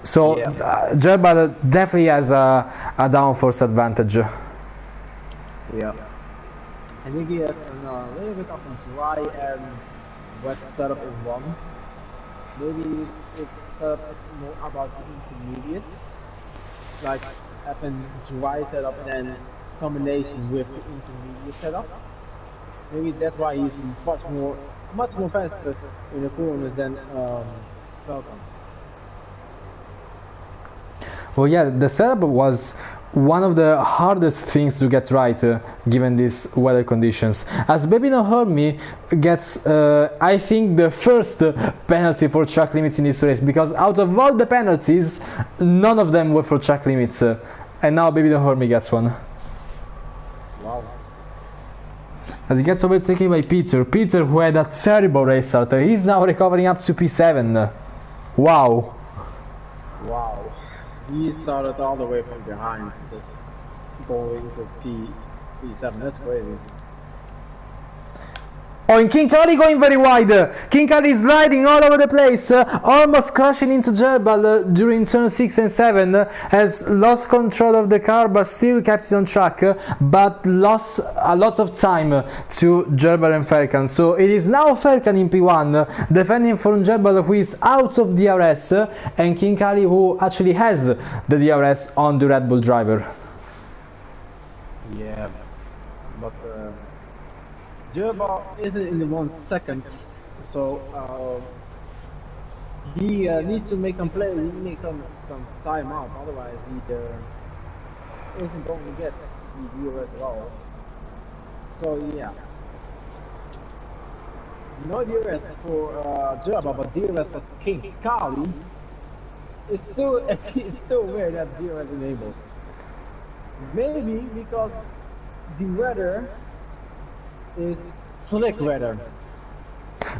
Speaker 1: So Gerbal definitely has a downforce advantage.
Speaker 2: Yeah. I think he has a little bit of a dry and wet setup in one. Maybe it's setup more about the intermediates, like having dry setup and then combination with the intermediate setup. Maybe that's why he's much more faster in the corners than Falcon.
Speaker 1: Well, yeah, the setup was one of the hardest things to get right given these weather conditions. As Baby No Hormy gets, I think, the first penalty for track limits in this race, because out of all the penalties, none of them were for track limits, and now Baby No Hormy gets one.
Speaker 2: Wow.
Speaker 1: As he gets overtaken by Peter, who had a terrible race start, he's now recovering up to P7. Wow.
Speaker 2: Wow. He started all the way from behind, just going to P7. That's crazy.
Speaker 1: Oh, and King Kali going very wide. King Kali is sliding all over the place, almost crashing into Gerbal during turn 6 and 7. Has lost control of the car, but still kept it on track, but lost a lot of time to Gerbal and Falcon. So it is now Falcon in P1, defending from Gerbal, who is out of DRS, and King Kali, who actually has the DRS on the Red Bull driver.
Speaker 2: Yeah, but Gerbal isn't in the 1 second, so he needs to make some play. He needs some time out, otherwise he isn't going to get the DRS at all. So yeah, no DRS for Gerbal, but DRS for King Kali. It's still weird that DRS enabled. Maybe because the weather is slick weather.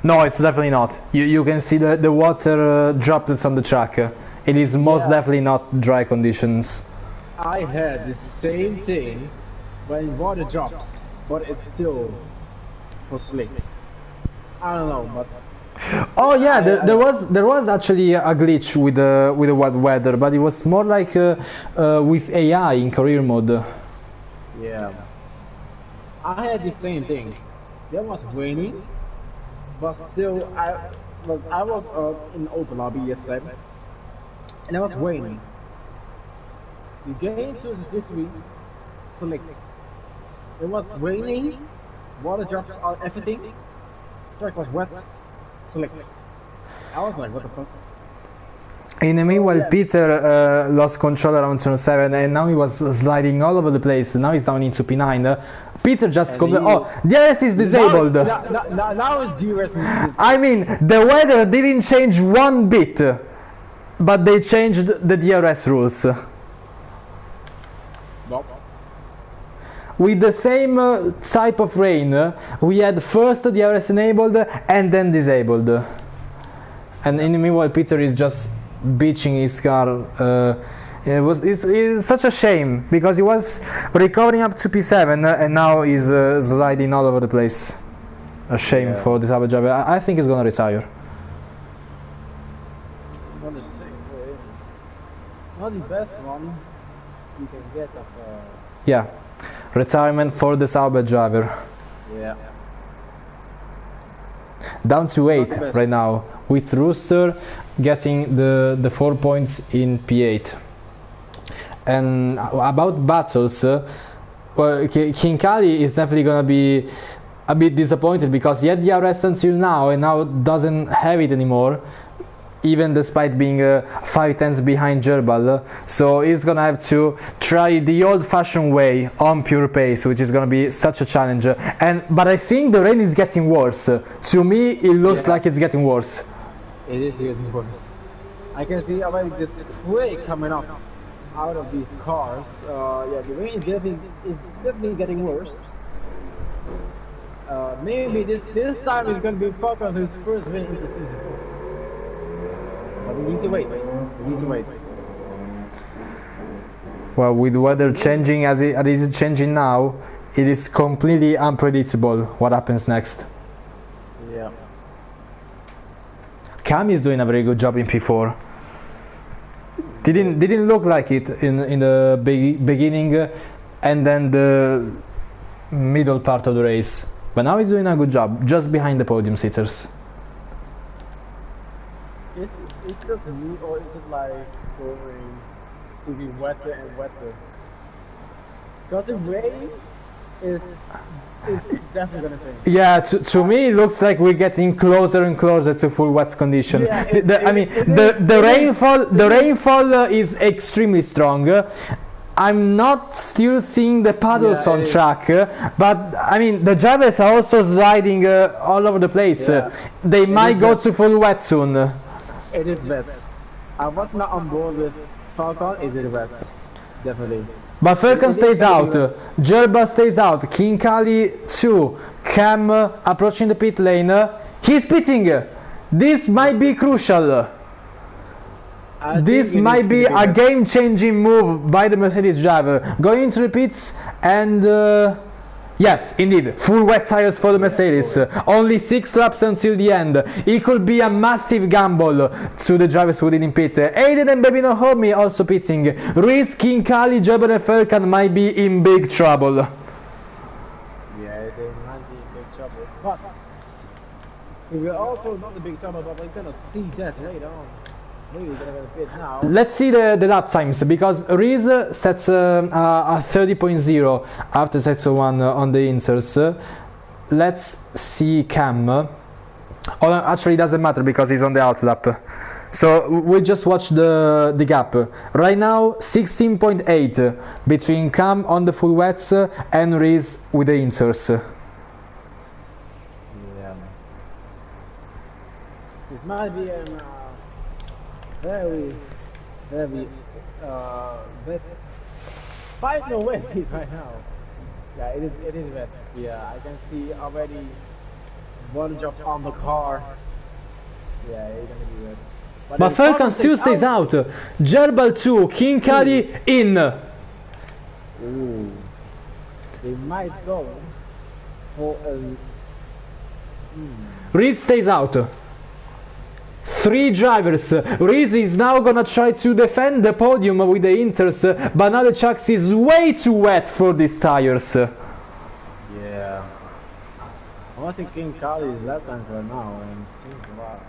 Speaker 1: No, it's definitely not. You can see the water droplets on the track. It is most definitely not dry conditions.
Speaker 2: I had the same thing when water drops, but it's still for slicks. I don't know, but
Speaker 1: oh yeah, there was actually a glitch with the wet weather, but it was more like with AI in career mode.
Speaker 2: Yeah, I had the same thing, There was raining, but still I was in open lobby yesterday, and it was raining. You get into the victory, slick. It was raining, water drops on everything. Track was wet, slick. I was like, what the fuck?
Speaker 1: In the meanwhile,
Speaker 2: yeah.
Speaker 1: Peter lost control around turn 7 and now he was sliding all over the place. Now he's down into P9. Peter just oh, DRS is disabled.
Speaker 2: Now it's DRS.
Speaker 1: I mean, the weather didn't change one bit, but they changed the DRS rules.
Speaker 2: Nope.
Speaker 1: With the same type of rain, we had first DRS enabled and then disabled. And in the meanwhile, Peter is just beaching his car. It's such a shame because he was recovering up to P7 and now he's sliding all over the place. A shame for this other driver. I think he's gonna retire.
Speaker 2: Not the best one you can get of.
Speaker 1: Yeah, retirement for the Sauber driver.
Speaker 2: Yeah.
Speaker 1: Down to 8 right now, with Rooster getting the 4 points in P8. And about battles, well, Kinkali is definitely gonna be a bit disappointed because he had the DRS until now and now doesn't have it anymore, even despite being 5 tenths behind Gerbal. So he's gonna have to try the old-fashioned way on pure pace, which is gonna be such a challenge. But I think the rain is getting worse. To me, it looks like it's getting worse.
Speaker 2: It is getting worse. I can see already this spray coming up out of these cars. Yeah, the rain is definitely getting worse. Maybe this time is gonna be focused on his first rain in the season. But we need to wait. We need to wait.
Speaker 1: Well, with weather changing as it is changing now, it is completely unpredictable what happens next.
Speaker 2: Yeah.
Speaker 1: Cam is doing a very good job in P4. Didn't look like it in the beginning and then the middle part of the race. But now he's doing a good job, just behind the podium sitters.
Speaker 2: Is just me, or is it like going to be wetter and wetter? Because the rain is definitely gonna change.
Speaker 1: Yeah, to me it looks like we're getting closer and closer to full wet condition.
Speaker 2: Yeah,
Speaker 1: the rainfall is extremely strong. I'm not still seeing the puddles on track, but I mean the drivers are also sliding all over the place.
Speaker 2: Yeah.
Speaker 1: They might go to full wet soon.
Speaker 2: It is wet. I was not on board with Falcon. It is wet, definitely.
Speaker 1: But Falcon stays out, Gerba stays out, Kinkali 2, Cam approaching the pit lane. He's pitting. This might be crucial. This might be a game-changing move by the Mercedes driver. Going into the pits and yes, indeed, full wet tires for the Mercedes. Only 6 laps until the end. It could be a massive gamble to the drivers who didn't pit. Aiden and Babino Hormi also pitting. Ruiz, Kinkali, Gerber and Falcon might be in big trouble.
Speaker 2: Yeah, they might be in big trouble. But we're also not in big trouble, but we're gonna see that later on. Maybe we're gonna get a pit now.
Speaker 1: Let's see the lap times, because Ruiz sets a 30.0 after sector 1 on the inserts. Let's see Cam. Oh, actually it doesn't matter because he's on the out lap. So we just watch the gap. Right now 16.8 between Cam on the full wets and Ruiz with the inserts.
Speaker 2: Yeah. This might be an very wet final wet right now. Yeah, it is wet. Yeah, I can see already one drop on the car. Yeah, it's gonna be wet.
Speaker 1: But Falcon still stays out. Gerbal 2, Kinkali in.
Speaker 2: Ooh. They might go for a...
Speaker 1: Ruiz stays out. 3 drivers. Ruiz is now gonna try to defend the podium with the inters, but now the chassis is way too wet for these tires.
Speaker 2: Yeah. watching King Kali's lap times right now, and it seems a lot.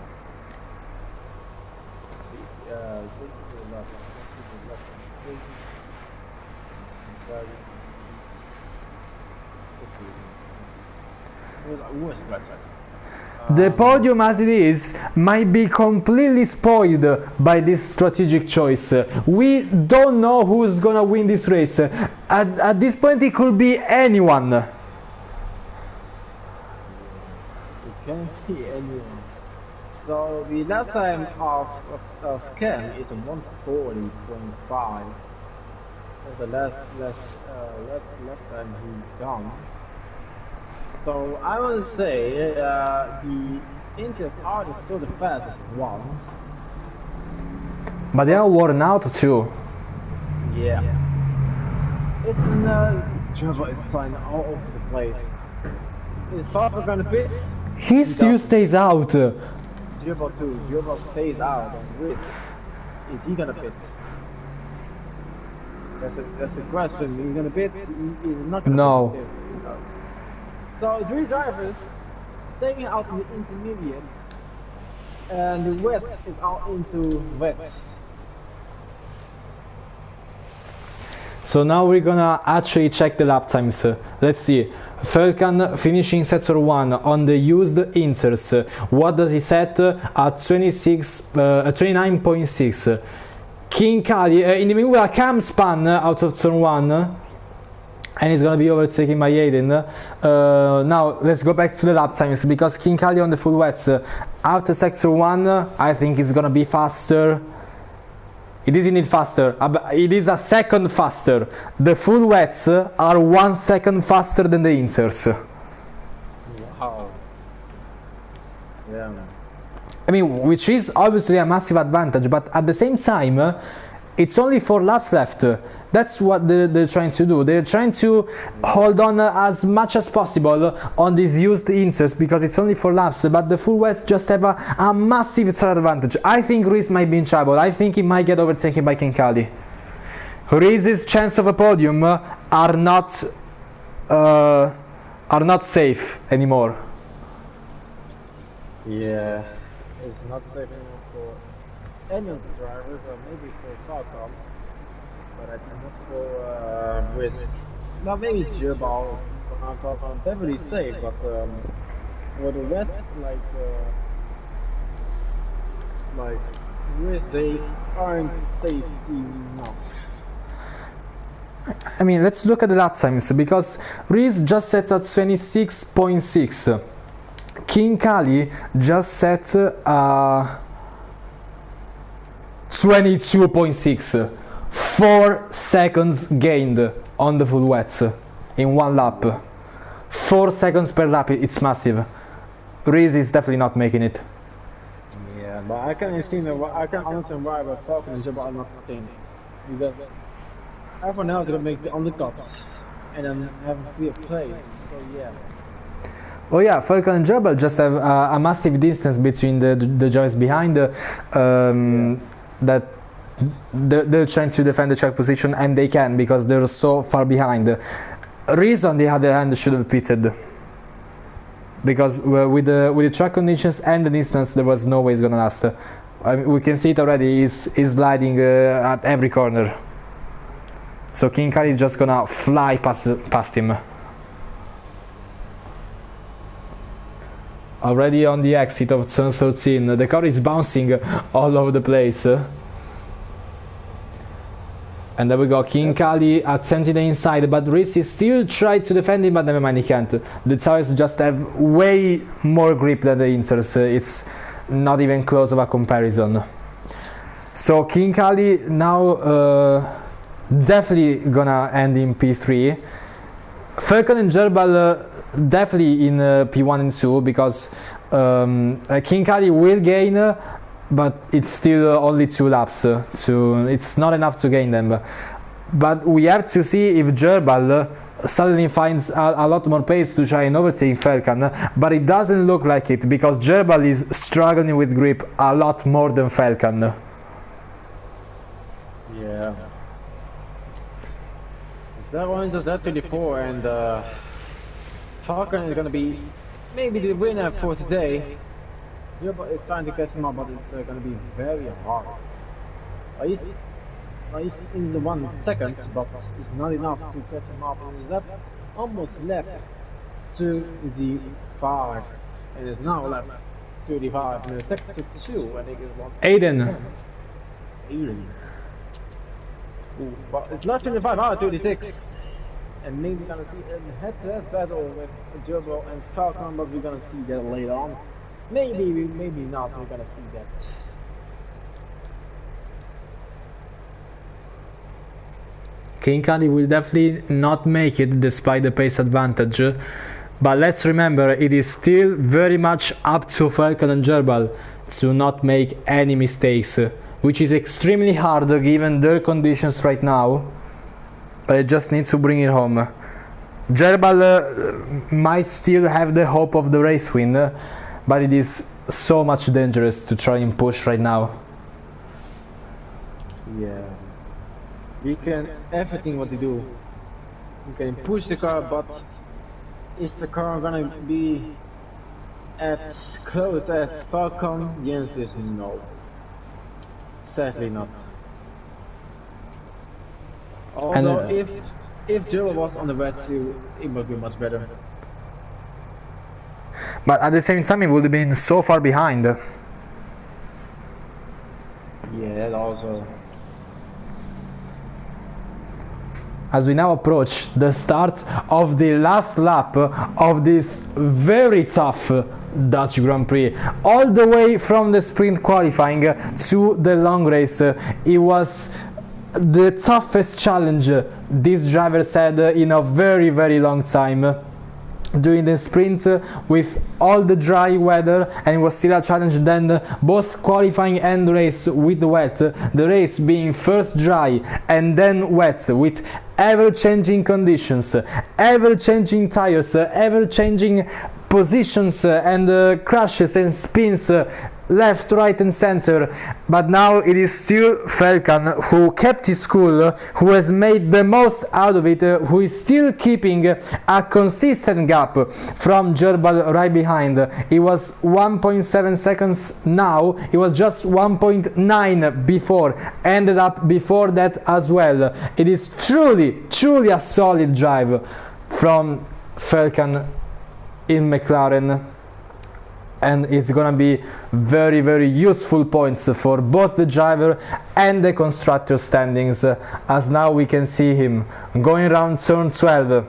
Speaker 1: The podium as it is might be completely spoiled by this strategic choice. We don't know who's gonna win this race. At this point it could be anyone.
Speaker 2: It can be anyone. So the lap time of Ken is a 140.5. That's the last lap time he's done. So I would say the Inters are still the fastest ones.
Speaker 1: But they are worn out too.
Speaker 2: Yeah. It's Java is flying all over the place. Is Faber gonna pit?
Speaker 1: He still stays out.
Speaker 2: Java too. Java stays out. And Riz, is he gonna pit? That's a question. He's gonna pit? He's not gonna
Speaker 1: No.
Speaker 2: pit. No. So three drivers taking out in the intermediates, and the West is out into wets.
Speaker 1: So now we're gonna actually check the lap times. Let's see. Falcon finishing sector 1 on the used Inters. What does he set? At 29.6. King Kali in the middle, a cam span out of turn 1. And he's gonna be overtaken by Aiden. Now let's go back to the lap times, because King Kali on the full wets after sector 1, I think it's gonna be faster. It is indeed faster. It is a second faster. The full wets are 1 second faster than the Inters.
Speaker 2: Wow. Yeah.
Speaker 1: I mean, which is obviously a massive advantage, but at the same time, it's only 4 laps left. That's what they're trying to do. They're trying to hold on as much as possible on these used Inters, because it's only 4 laps, but the full wets just have a massive tire advantage. I think Reese might be in trouble. I think he might get overtaken by King Kali. Reese's chance of a podium are not safe anymore.
Speaker 2: Yeah, it's not safe anymore for any of the drivers, or maybe for Falcon, but I think not for Riz. Now maybe Jebal on Falcon, definitely safe, but for the rest, like Riz, they aren't safe enough.
Speaker 1: I mean, let's look at the lap times, because Reese just set at 26.6. King Kali just set 22.6. 4 seconds gained on the full wets in 1 lap. 4 seconds per lap, it's massive. Reese is definitely not making it.
Speaker 2: Yeah, but I can understand why but Falcon and Jebal are not fucking, because everyone else is gonna make the undercuts and then have a free play. So yeah.
Speaker 1: Oh yeah, Falcon and Jebal just have a massive distance between the drivers behind that they're trying to defend the track position, and they can, because they're so far behind. Reese, on the other hand, should have pitted, because with the track conditions and the distance, there was no way it's gonna last. I mean, we can see it already. He's sliding at every corner. So King Kali is just gonna fly past him. Already on the exit of turn 13, the car is bouncing all over the place. And there we go, King Kali attempting the inside, but Reese still tried to defend him, but never mind, he can't. The tires just have way more grip than the Inters. It's not even close of a comparison. So King Kali now definitely gonna end in P3. Falcon and Jebal definitely in P1 and 2, because King Kali will gain, but it's still only 2 laps. It's not enough to gain them. But we have to see if Jebal suddenly finds a lot more pace to try and overtake Falcon, but it doesn't look like it, because Jebal is struggling with grip a lot more than Falcon.
Speaker 2: Yeah. That one is that 24, and Falcon is gonna be maybe the winner for today. Gerbil is trying to catch him up, but it's going to be very hard. He's in the 1 second, but it's not enough to catch him up. And he's almost left to the 5, and it's now left to the 5. And the second to 2, I think it's 1.
Speaker 1: Aiden.
Speaker 2: Aiden. Ooh, but it's left in the 5 out of 36. And maybe we're gonna see a head-to-head battle with Gerbil and Falcon, but we're gonna see that later on. Maybe not, we're gonna see that.
Speaker 1: King Kali will definitely not make it despite the pace advantage, but let's remember it is still very much up to Falcon and Gerbil to not make any mistakes, which is extremely hard given their conditions right now. But it just needs to bring it home. Gerbil might still have the hope of the race win, but it is so much dangerous to try and push right now.
Speaker 2: Yeah. We can everything what they do. We can push the car, but is the car gonna be as close as Falcon? The answer is no. Sadly not. Although if Gerbil was on the red seal, it would be much better.
Speaker 1: But at the same time, it would have been so far behind.
Speaker 2: Yeah, that also.
Speaker 1: As we now approach the start of the last lap of this very tough Dutch Grand Prix, all the way from the sprint qualifying to the long race, it was the toughest challenge these drivers had in a very long time. Doing the sprint with all the dry weather, and it was still a challenge then both qualifying and race with the wet, the race being first dry and then wet, with ever-changing conditions, ever-changing tires, ever-changing positions and crashes and spins left, right and center. But now it is still Falcon who kept his cool, who has made the most out of it, who is still keeping a consistent gap from Gerbil right behind. It was 1.7 seconds now, it was just 1.9 before, ended up before that as well. It is truly a solid drive from Falcon in McLaren, and it's gonna be very useful points for both the driver and the constructor standings, as now we can see him going around turn 12,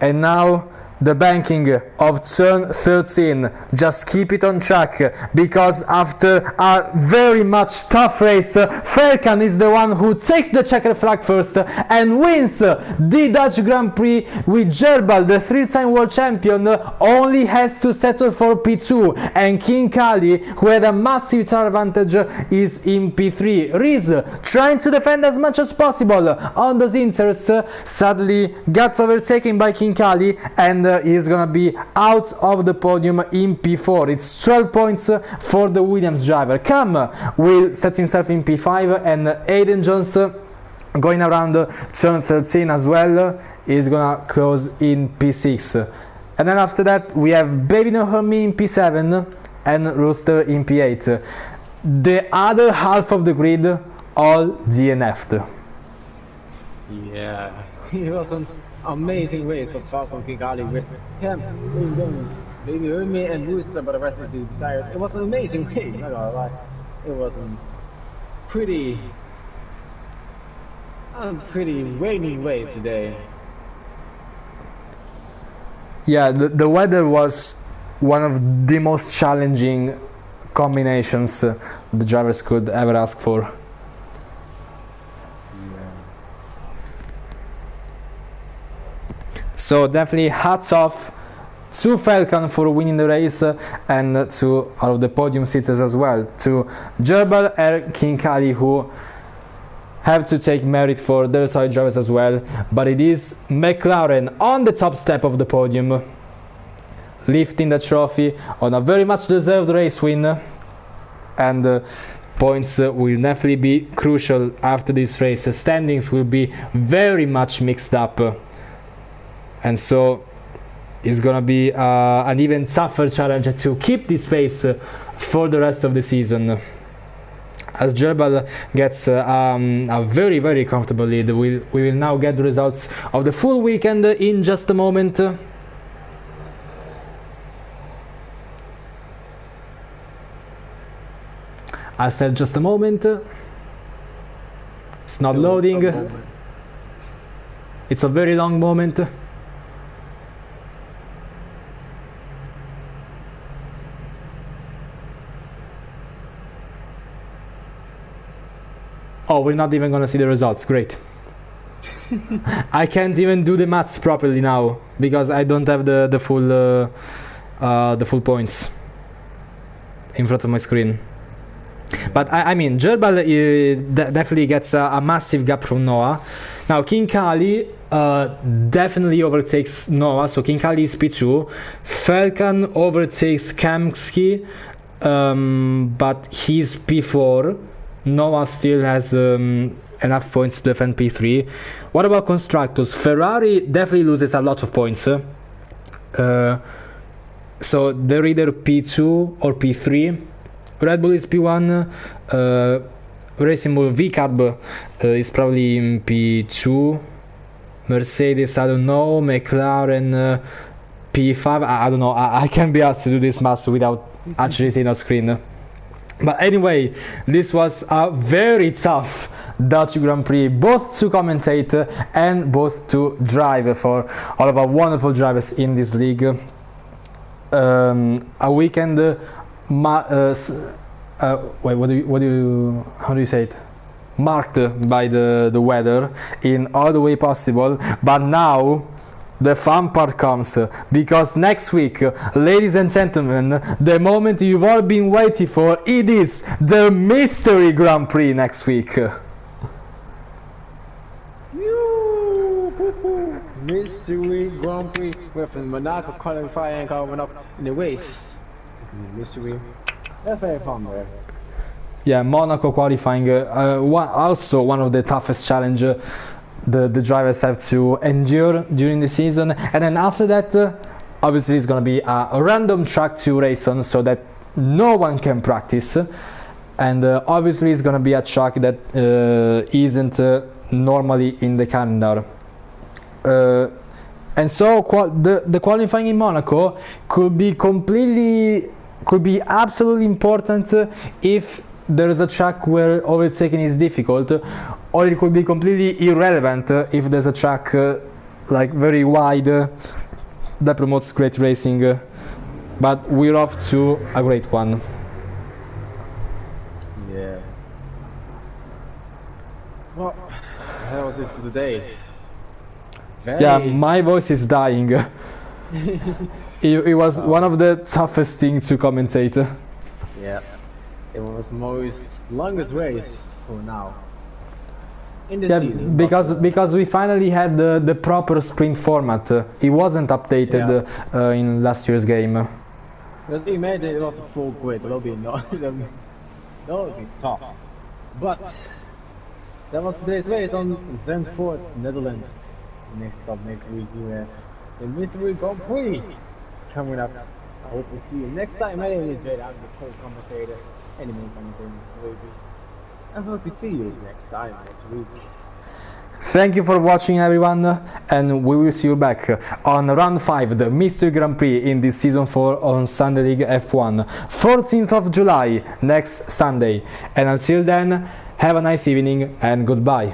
Speaker 1: and now the banking of turn 13. Just keep it on track, because after a very much tough race, Falcon is the one who takes the checkered flag first and wins the Dutch Grand Prix, with Gerbil, the 3-time world champion, only has to settle for P2, and King Kali, who had a massive tire advantage, is in P3. Reese trying to defend as much as possible on those inters, sadly got overtaken by King Kali, and he's gonna be out of the podium in P4. It's 12 points for the Williams driver. Cam will set himself in P5, and Aiden Jones, going around turn 13 as well, is gonna close in P6. And then after that we have Baby No Hermie in P7 and Rooster in P8. The other half of the grid all DNF'd.
Speaker 2: Yeah, it was an amazing race for Falcon King Kali with Cam, Baby Hermie and Rooster, but the rest of the tires. It was an amazing race, not gonna lie. It was a pretty rainy race today.
Speaker 1: Yeah, the weather was one of the most challenging combinations the drivers could ever ask for. So definitely hats off to Falcon for winning the race, and to all of the podium sitters as well, to Gerbil and King Kali, who have to take merit for their side drivers as well. But it is McLaren on the top step of the podium, lifting the trophy on a very much deserved race win, and points will definitely be crucial after this race. The standings will be very much mixed up, and so It's gonna be an even tougher challenge to keep this pace for the rest of the season. As Gerbal gets a very, very comfortable lead. We will now get the results of the full weekend in just a moment. I said just a moment. It's not loading. It's a very long moment. Oh, we're not even gonna see the results. Great. I can't even do the maths properly now because I don't have the full points in front of my screen. But I mean, Gerbal definitely gets a massive gap from Noah. Now King Kali definitely overtakes Noah, so King Kali is P2. Falcon overtakes Kamsky, but he's P4. Noah still has enough points to defend P3. What about constructors? Ferrari definitely loses a lot of points. So they're either P2 or P3. Red Bull is P1, Racing Bull VCAB is probably in P2, Mercedes, I don't know, McLaren P5, I don't know, I can't be asked to do this math without actually seeing a screen. But anyway, this was a very tough Dutch Grand Prix, both to commentate and both to drive for all of our wonderful drivers in this league. A weekend wait, how do you say it? Marked by the weather in all the way possible, but now the fun part comes, because next week, ladies and gentlemen, the moment you've all been waiting for, it is the Mystery Grand Prix next week.
Speaker 2: Mystery Grand Prix with the Monaco qualifying coming up in the race. Mystery. That's very fun, man.
Speaker 1: Yeah, Monaco qualifying, also one of the toughest challenges the drivers have to endure during the season. And then after that, obviously it's going to be a random track to race on, so that no one can practice. And obviously it's going to be a track that isn't normally in the calendar. And so the qualifying in Monaco could be absolutely important if there is a track where overtaking is difficult, or it could be completely irrelevant if there's a track like very wide that promotes great racing. But we're off to a great one.
Speaker 2: Yeah. Well, that was it for today.
Speaker 1: Yeah, my voice is dying. It was one of the toughest things to commentate.
Speaker 2: Yeah, it was the most longest race for now in the season.
Speaker 1: Because we finally had the proper sprint format. It wasn't updated in last year's game.
Speaker 2: But imagine it was a full grid. That would be tough. But that was today's race on Zandvoort, Netherlands. Next up next week we have the Mystery Grand Prix coming up. I hope to see you next time. My name is Jade. I'm the co-commentator and the main commentator, Baby. I hope to see you next time, next week.
Speaker 1: Thank you for watching, everyone, and we will see you back on round 5, the Mystery Grand Prix in this season 4 on Sunday League F1, 14th of July, next Sunday. And until then, have a nice evening and goodbye.